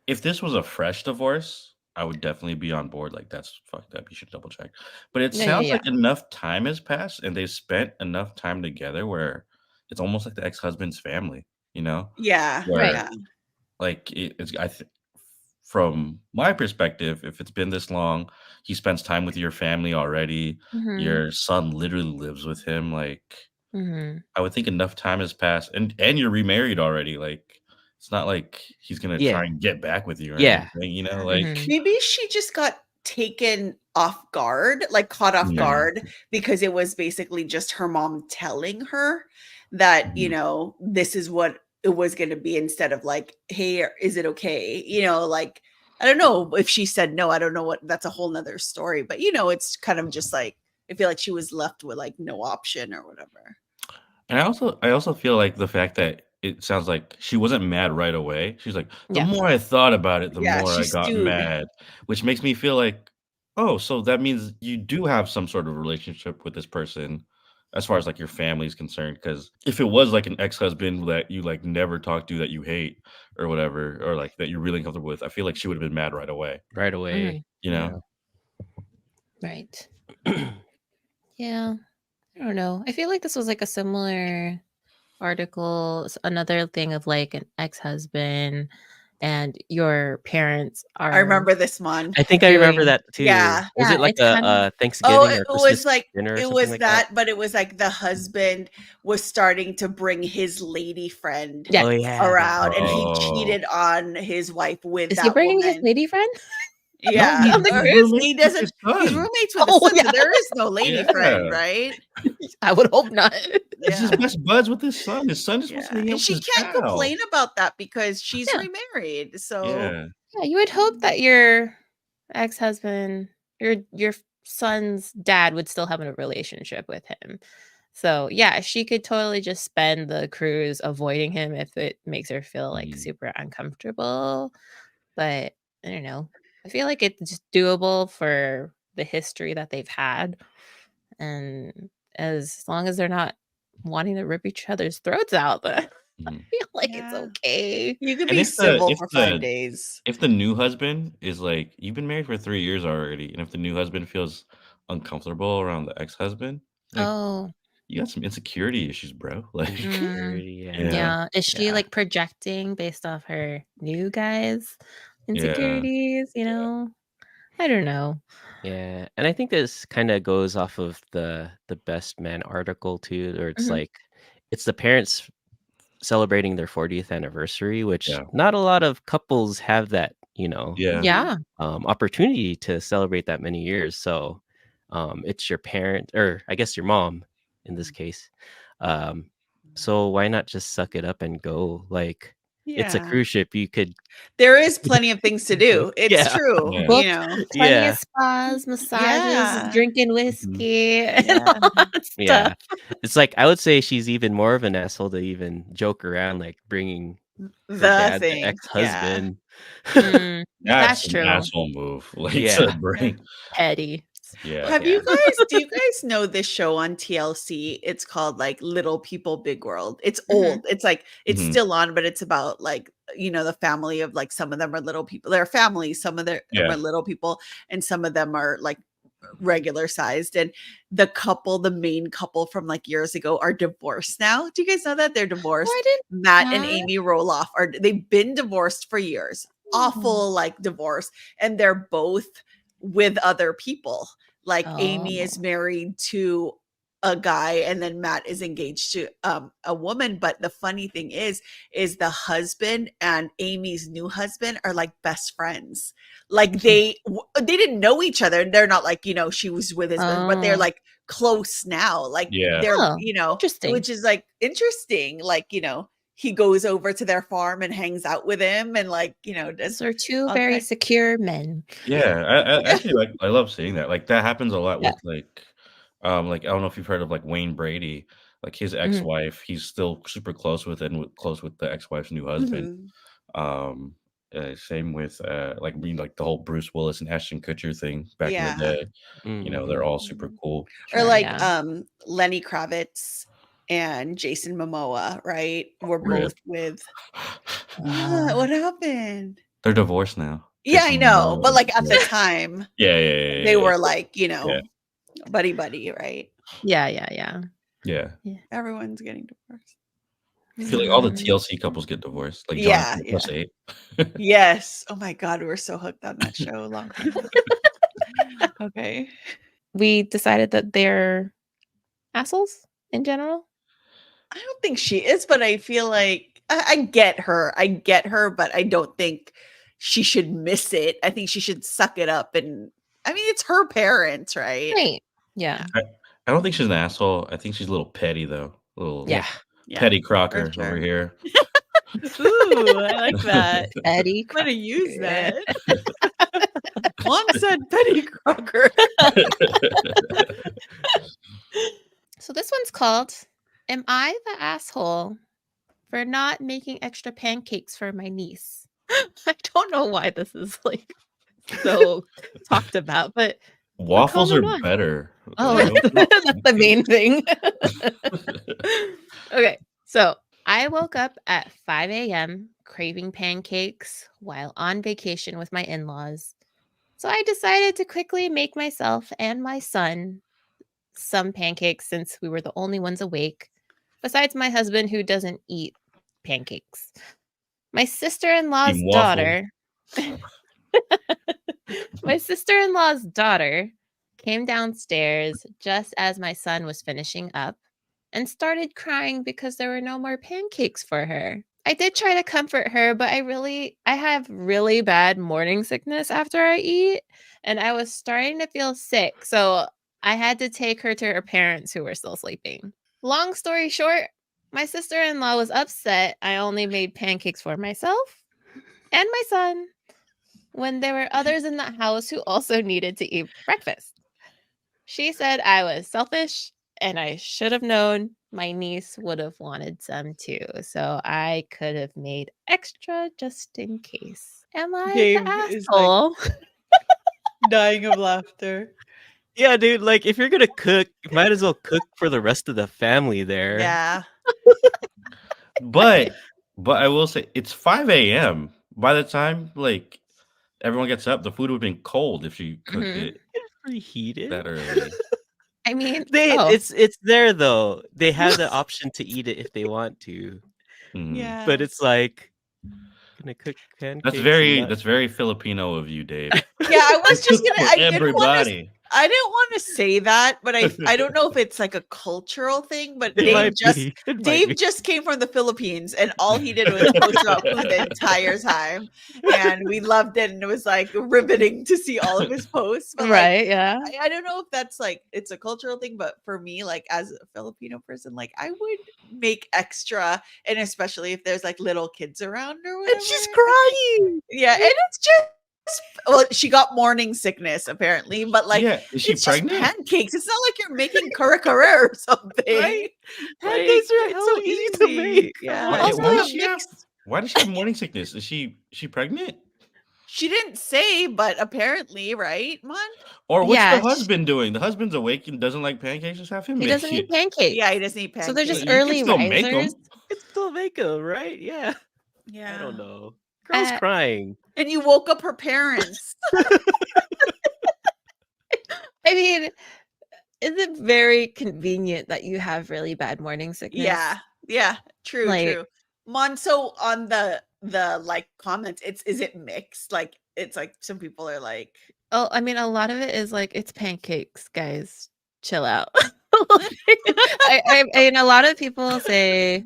if this was a fresh divorce, I would definitely be on board. Like that's fucked up. You should double check. But it Yeah, yeah, sounds yeah. like enough time has passed and they've spent enough time together where it's almost like the ex-husband's family, you know? yeah, Right. Where yeah. like from my perspective, if it's been this long, he spends time with your family already. Mhm. Your son literally lives with him. Like Mhm. I would think enough time has passed, and you're remarried already. Like it's not like he's gonna try yeah, and get back with you or yeah, anything. You know, Mhm. like Maybe she just got taken off guard, like caught off yeah, guard because it was basically just her mom telling her that, you mhm, know, this is what it was going to be instead of like, hey, is it okay? You know, like, I don't know if she said no. I don't know what that's a whole nother story, but you know, it's kind of just like, I feel like she was left with like no option or whatever. and I also feel like the fact that it sounds like she wasn't mad right away. She's like, the Yeah. more I thought about it, the Yeah, more she I got stewed. mad, which makes me feel like, oh, so that means you do have some sort of relationship with this person as far as like your family is concerned. Because if it was like an ex-husband that you like never talk to that you hate or whatever, or like that you're really uncomfortable with, I feel like she would have been mad right away. right away. Mhm. You know? Right. Yeah. I don't know. I feel like this was like a similar article, another thing of like an ex-husband and your parents I are remember this one. I think I remember doing. that too. Yeah. Was Yeah, it like it's kind of. Oh, Thanksgiving it or was Christmas like dinner or it something was like that? that, but it was like the husband was starting to bring his lady friend Yes. Oh yeah, around and he Oh, cheated on his wife with Is he that bringing his woman. lady friend no, Yeah. on the he's Or cruise? roommates he with doesn't his he's son. roommates with the Oh son, so yeah. there is no lady friend, Yeah. right? I would hope not. He's his Yeah. best buds with his son. His son is supposed to Yeah. hang out And with she his can't pal. complain about that because she's Yeah. remarried. So Yeah. Yeah, you would hope that your ex-husband, your son's dad would still have a relationship with him. So, yeah, she could totally just spend the cruise avoiding him if it makes her feel like Mhm. super uncomfortable. But I don't know. I feel like it's just doable for the history that they've had. And as long as they're not wanting to rip each other's throats out, but I Mhm. feel like it's yeah. okay. You could And be if the civil if for 5 the days. if the new husband is like you've been married for 3 years already, and if the new husband feels uncomfortable around the ex-husband, like, Oh. you got some insecurity issues, bro. Like, Mm, insecurity. Yeah, yeah, yeah. Is she, Yeah. like, projecting based off her new guy's yeah, insecurities, you yeah. know? I don't know. yeah. And I think this kind of goes off of the best man article too, where it's Mhm. like it's the parents celebrating their 40th anniversary, which Yeah, not a lot of couples have that, you know, yeah, Mhm. Yeah. opportunity to celebrate that many years. So it's your parent, or I guess your mom in this case. Um, so why not just suck it up and go? Like it's a Yeah. cruise ship. You could, There is plenty of things to do. It's yeah, true, yeah. you Booked know. plenty of yeah, spas, massages, Yeah. drinking Mhm. whiskey, and Yeah. all that stuff. yeah. It's like I would say she's even more of an asshole to even joke around, like bringing her The dad, the thing. Yeah. ex-husband. Mm, That's that's an true. asshole move, like, to Yeah, Yeah. bring Petty. yeah. Have you yeah. guys do you guys know this show on TLC? It's called like Little People Big World. It's Mhm. old. It's like it's Mhm. still on, but it's about like, you know, the family of like some of them are little people. They're families, some of them Yeah, are little people, and some of them are like regular sized. And the couple, the main couple from like years ago are divorced now. Do you guys know that they're Oh, I divorced? didn't Matt and know Amy Roloff are they've been divorced for years. that. Awful like divorce. And they're both with other people. Like Amy is Oh. married to a guy and then Matt is engaged to a woman. But the funny thing is the husband and Amy's new husband are like best friends. Like they didn't know each other. They're not like, you know, she was with his, but they're Oh. like close now. Like yeah. they're, Oh, you know, interesting. which is like interesting. Like, you know, he goes over to their farm and hangs out with him and like, you know, does So 2 all very kind. secure men. Yeah, I Yeah. actually, like I love seeing that, like, that happens a lot Yeah. with, like, Like I don't know if you've heard of like Wayne Brady, like his ex-wife. He's still super close with and close with the ex-wife's new husband. Same with like the whole Bruce Willis and Ashton Kutcher thing back in the day. They're all super cool. Or like Lenny Kravitz and Jason Momoa, right? We're both with what happened? They're divorced now. Yeah, Jason I know. Momoa But like at and- the time, yeah, they were like, buddy, right? Yeah. Everyone's getting divorced. I feel like all the TLC couples get divorced. Like Yeah, Jonathan plus 8. Yes. Oh my God, we were so hooked on that show a long time ago. Okay. We decided that they're assholes in general. I don't think she is, but I feel like I get her. But I don't think she should miss it. I think she should suck it up. And I mean, it's her parents, right? Right. Yeah. I don't think she's an asshole. I think she's a little petty though. A little Yeah. petty Crocker sure. over here. Ooh, I like that. Eddie, I'm gonna use that. Juan said Petty Crocker. So this one's called "Am I the Asshole for Not Making Extra Pancakes for My Niece?" I don't know why this is like so talked about, but Waffles are common one. better. Oh, Like, that's the main thing. Okay, so I woke up at 5 a.m. craving pancakes while on vacation with my in-laws. So I decided to quickly make myself and my son some pancakes since we were the only ones awake, besides my husband who doesn't eat pancakes. My sister-in-law's Team waffle. daughter my sister-in-law's daughter came downstairs just as my son was finishing up and started crying because there were no more pancakes for her. I did try to comfort her, but I have really bad morning sickness after I eat, and I was starting to feel sick, so I had to take her to her parents who were still sleeping. Long story short, my sister-in-law was upset I only made pancakes for myself and my son when there were others in the house who also needed to eat breakfast. She said I was selfish and I should have known my niece would have wanted some too. So I could have made extra just in case. Am I Dave the is, like, asshole? Dying of laughter. Yeah, dude, like if you're gonna cook, you might as well cook for the rest of the family there. Yeah. But I will say it's 5 a.m. By the time like everyone gets up, the food would have been cold if she cooked it It's preheated. that early. I mean, It's there though. They have the option to eat it if they want to. Yeah. But it's like gonna cook pancakes. That's very Filipino of you, Dave. Yeah, I was just Cook gonna. for everybody. I didn't want to say that, but I don't know if it's like a cultural thing. But It might Dave be. It might Dave be. just came from the Philippines, and all he did was post about food the entire time, and we loved it, and it was like riveting to see all of his posts. But right, yeah. I don't know if that's like it's a cultural thing, but for me, like as a Filipino person, like I would make extra, and especially if there's like little kids around or whatever. And she's crying. Yeah, and it's just well, she got morning sickness apparently, but like Yeah, is she it's just pregnant? pancakes. It's not like you're making curry or something. Right? Like, Pancakes are it's hella easy to make. Yeah. Why- Also, why a does she have- mixed- Why does she have morning sickness? Is she pregnant? she didn't say, but apparently, right, Mon? Or what's Yeah, the husband doing? The husband's awake and doesn't like pancakes. Just have him He make doesn't it. eat pancakes. Yeah, he doesn't eat pancakes. So they're just You can early still make 'em. risers. It's still makeup, right? Yeah. Yeah. I don't know. Girl's Uh, crying. And you woke up her parents. I mean, is it very convenient that you have really bad morning sickness? Yeah. True, Like- true. Mon, so on the like comments, is it mixed? Like it's like some people are like Oh, I mean, a lot of it is like it's pancakes, guys. Chill out. And a lot of people say,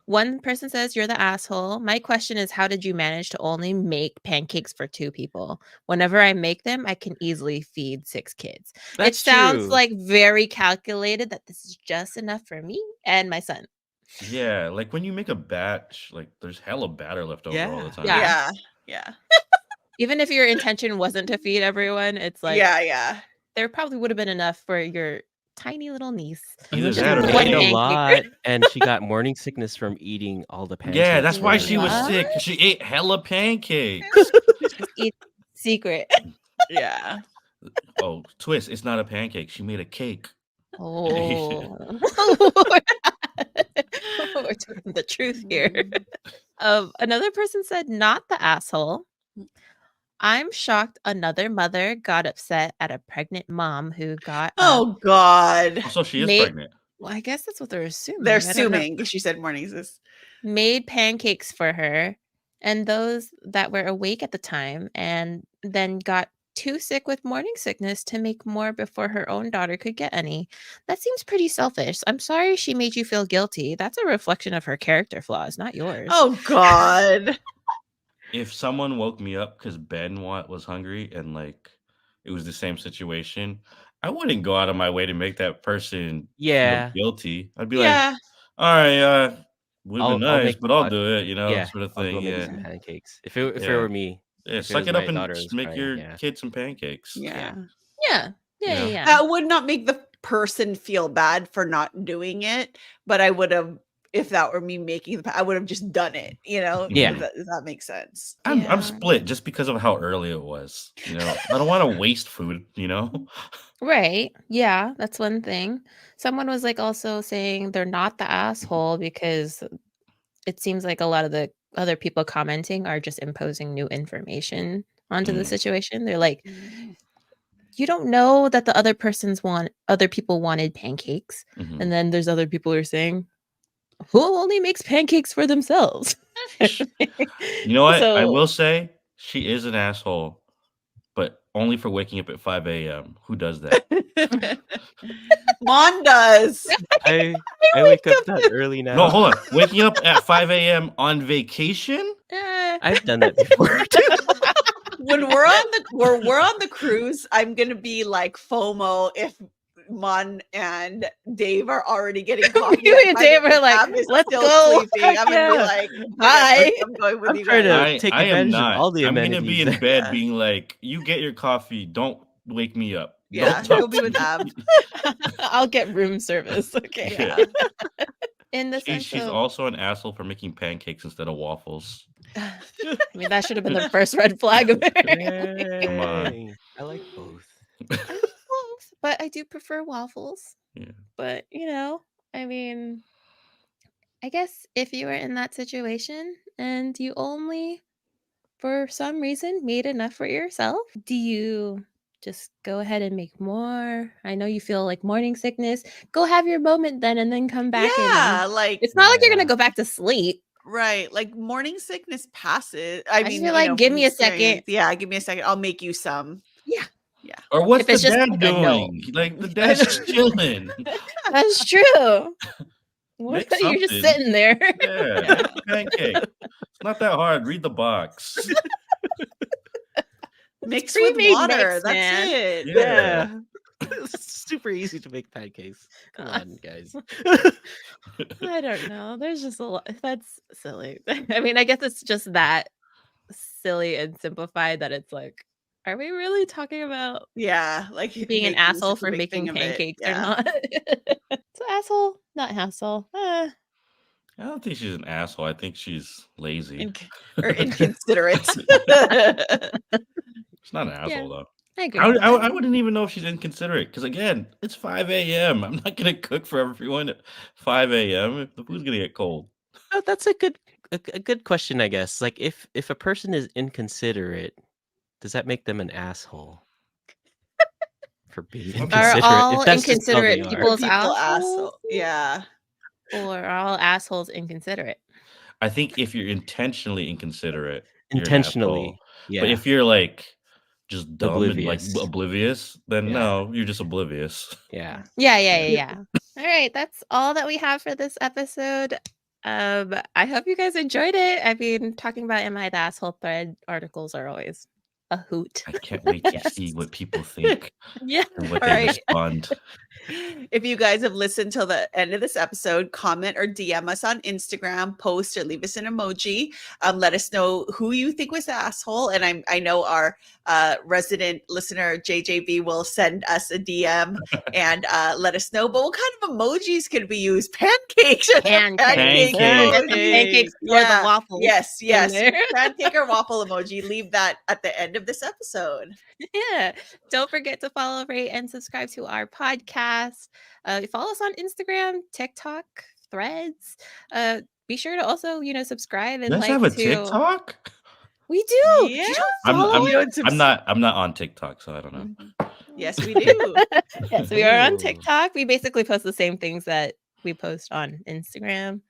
one person says you're the asshole. My question is, how did you manage to only make pancakes for 2 people? Whenever I make them, I can easily feed 6 kids. That's it sounds true. like very calculated that this is just enough for me and my son. Yeah, like when you make a batch, like there's hella batter left over all the time. Yeah. yeah. Even if your intention wasn't to feed everyone, it's like yeah. there probably would have been enough for your tiny little niece. Either She that or One ate a pancake. lot, and she got morning sickness from eating all the pancakes. Yeah, that's why for she was What? sick. 'Cause she ate hella pancakes. Just eat secret. Yeah. Oh, twist! It's not a pancake. She made a cake. Oh. We're talking the truth here. Another person said, not the asshole. I'm shocked another mother got upset at a pregnant mom who got Oh God. So she is Made- pregnant. well, I guess that's what they're assuming. They're I don't know. assuming because she said mornings is Made pancakes for her and those that were awake at the time, and then got too sick with morning sickness to make more before her own daughter could get any. That seems pretty selfish. I'm sorry she made you feel guilty. That's a reflection of her character flaws, not yours. Oh God. If someone woke me up because Ben was hungry and like it was the same situation, I wouldn't go out of my way to make that person Yeah. feel guilty. I'd be like, Yeah. all right, would I'll be nice, make but I'll hot- do it, Yeah, sort of I'll thing. go make Yeah. some pancakes. If it Yeah. were me, Yeah, if suck was it up my and daughter just was make crying, your yeah. kids some pancakes. Yeah. Yeah. Yeah. Yeah. That would not make the person feel bad for not doing it, but I would have, if that were me making I would have just done it, Yeah. if that makes sense. I'm Yeah. split just because of how early it was. I don't want to waste food, Right. Yeah, that's one thing. Someone was like also saying they're not the asshole because it seems like a lot of the other people commenting are just imposing new information onto the Mm. situation. They're like, you don't know that the other people wanted pancakes. Mhm. And then there's other people who are saying, who only makes pancakes for themselves? You know what? I So- will say she is an asshole, but only for waking up at 5 a.m. Who does that? Mon does. I wake up that early now. No, hold on. Waking up at 5 a.m. on vacation? I've done that before. When we're on the cruise, I'm gonna be like FOMO if Mon and Dave are already getting coffee. You and Dave are like, let's go. Sleeping. I'm gonna be like, Bye. I'm going with I'm you trying guys. to take I am advantage of not. all the I'm going to amenities. be in bed Yeah. being like, you get your coffee. Don't wake me up. Yeah, Don't talk he'll be to with me." Ab. I'll get room service. Okay. Yeah. In the sense She's of, also an asshole for making pancakes instead of waffles. I mean, that should have been the first red flag of it. Come on. Dang, I like both. But I do prefer waffles. Yeah. But, I mean, I guess if you were in that situation and you only, for some reason, made enough for yourself, do you just go ahead and make more? I know you feel like morning sickness. Go have your moment then and then come back. Yeah, And like it's not like you're Yeah. going to go back to sleep. right, like morning sickness passes. I just mean, feel like, give from me a second. experience. Yeah, give me a second. I'll make you some. Or what's If it's the just dad like a no. doing? Like the dad's just chilling. That's true. Make You're just something. sitting there. Yeah, make a pancake. It's not that hard. Read the box. Mix with pre-made water. mix, That's man. it. Yeah. It's super easy to make pancakes. Come on, guys. I don't know. There's just a lot. That's silly. I mean, I guess it's just that silly and simplified that it's like, are we really talking about Yeah, like being an making asshole such a for big making thing of it. pancakes or Yeah. not? So asshole, not hassle. I don't think she's an asshole. I think she's lazy. Or inconsiderate. She's not an asshole though. I agree. I wouldn't even know if she's inconsiderate because again, it's 5 a.m. I'm not gonna cook for everyone at 5 a.m. if the food's gonna get cold. Oh, that's a good question, I guess. Like if a person is inconsiderate, does that make them an asshole? For being Are inconsiderate. all If that's just how they inconsiderate are. people's People assholes? asshole. Yeah. Or are all assholes inconsiderate? I think if you're intentionally inconsiderate, you're an Intentionally. asshole. Yeah. But if you're like just dumb and like Oblivious. oblivious, then Yeah. no, you're just oblivious. yeah. Yeah. All right, that's all that we have for this episode. I hope you guys enjoyed it. I mean, talking about Am I the Asshole thread articles are always a hoot. I can't wait to Yes. see what people think Yeah. and what All they right. respond. If you guys have listened till the end of this episode, comment or DM us on Instagram, post or leave us an emoji. Let us know who you think was the asshole. And I know our resident listener JJB will send us a DM and let us know. But what kind of emojis could we use? Pancakes. Pancakes. Pancakes or the waffles. Yes. Pancake or waffle emoji. Leave that at the end of this episode. Yeah. Don't forget to follow, rate, and subscribe to our podcast. Follow us on Instagram, TikTok, Threads. Be sure to also, subscribe and You guys like have a to TikTok? We do. Yeah. You don't follow I'm not on TikTok, so I don't know. Yes, we do. Yes, we are on Ooh. TikTok. We basically post the same things that we post on Instagram,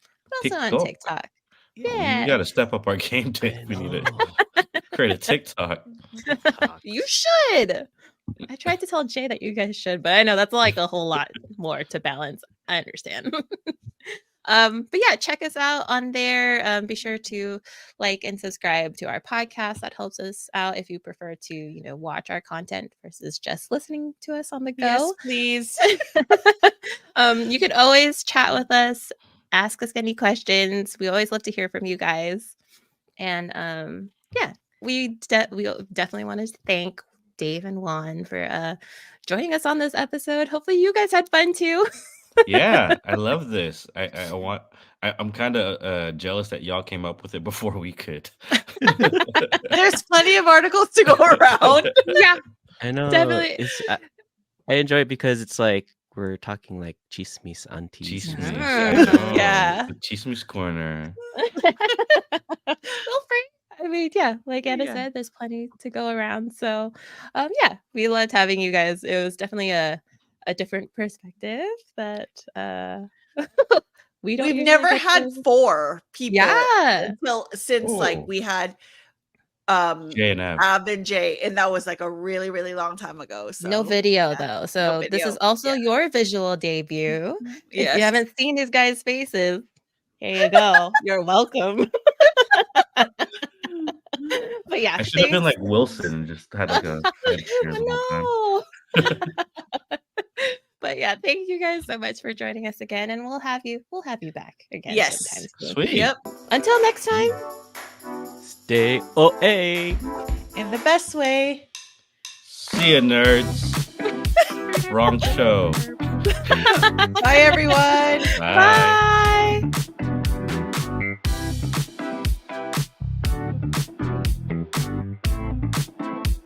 but also on TikTok. Yeah. We got to step up our game, Dave. We need to create a TikTok. You should. I tried to tell Jay that you guys should, but I know that's like a whole lot more to balance. I understand. But yeah, check us out on there. Be sure to like and subscribe to our podcast. That helps us out if you prefer to, watch our content versus just listening to us on the go. Yes, please. You could always chat with us, ask us any questions. We always love to hear from you guys. And yeah, we definitely wanted to thank Dave and Juan for joining us on this episode. Hopefully you guys had fun too. Yeah, I love this. I'm kind of jealous that y'all came up with it before we could. There's plenty of articles to go around. Yeah, I know. definitely. I enjoy it because it's like we're talking like chismis aunties. Chismis. Yeah. The Chismis Corner. Feel free. I mean, yeah, like Anna said, there's plenty to go around. So, yeah, we loved having you guys. It was definitely a different perspective that we've never had 4 people since like Oh. we had Jay and Ab. Ab and Jay, and that was like a really, really long time ago. So no video though. So this video. is also your visual debut. Yes. If you haven't seen these guys' faces, here you go. You're welcome. But yeah, I should have been like Wilson and just had like a head here the whole time. no. But yeah, thank you guys so much for joining us again, and we'll have you back again. Yes. sometime soon. Sweet. Yep. Until next time. Stay OA. In the best way. See ya, nerds. Wrong show. Bye, everyone. Bye. Bye.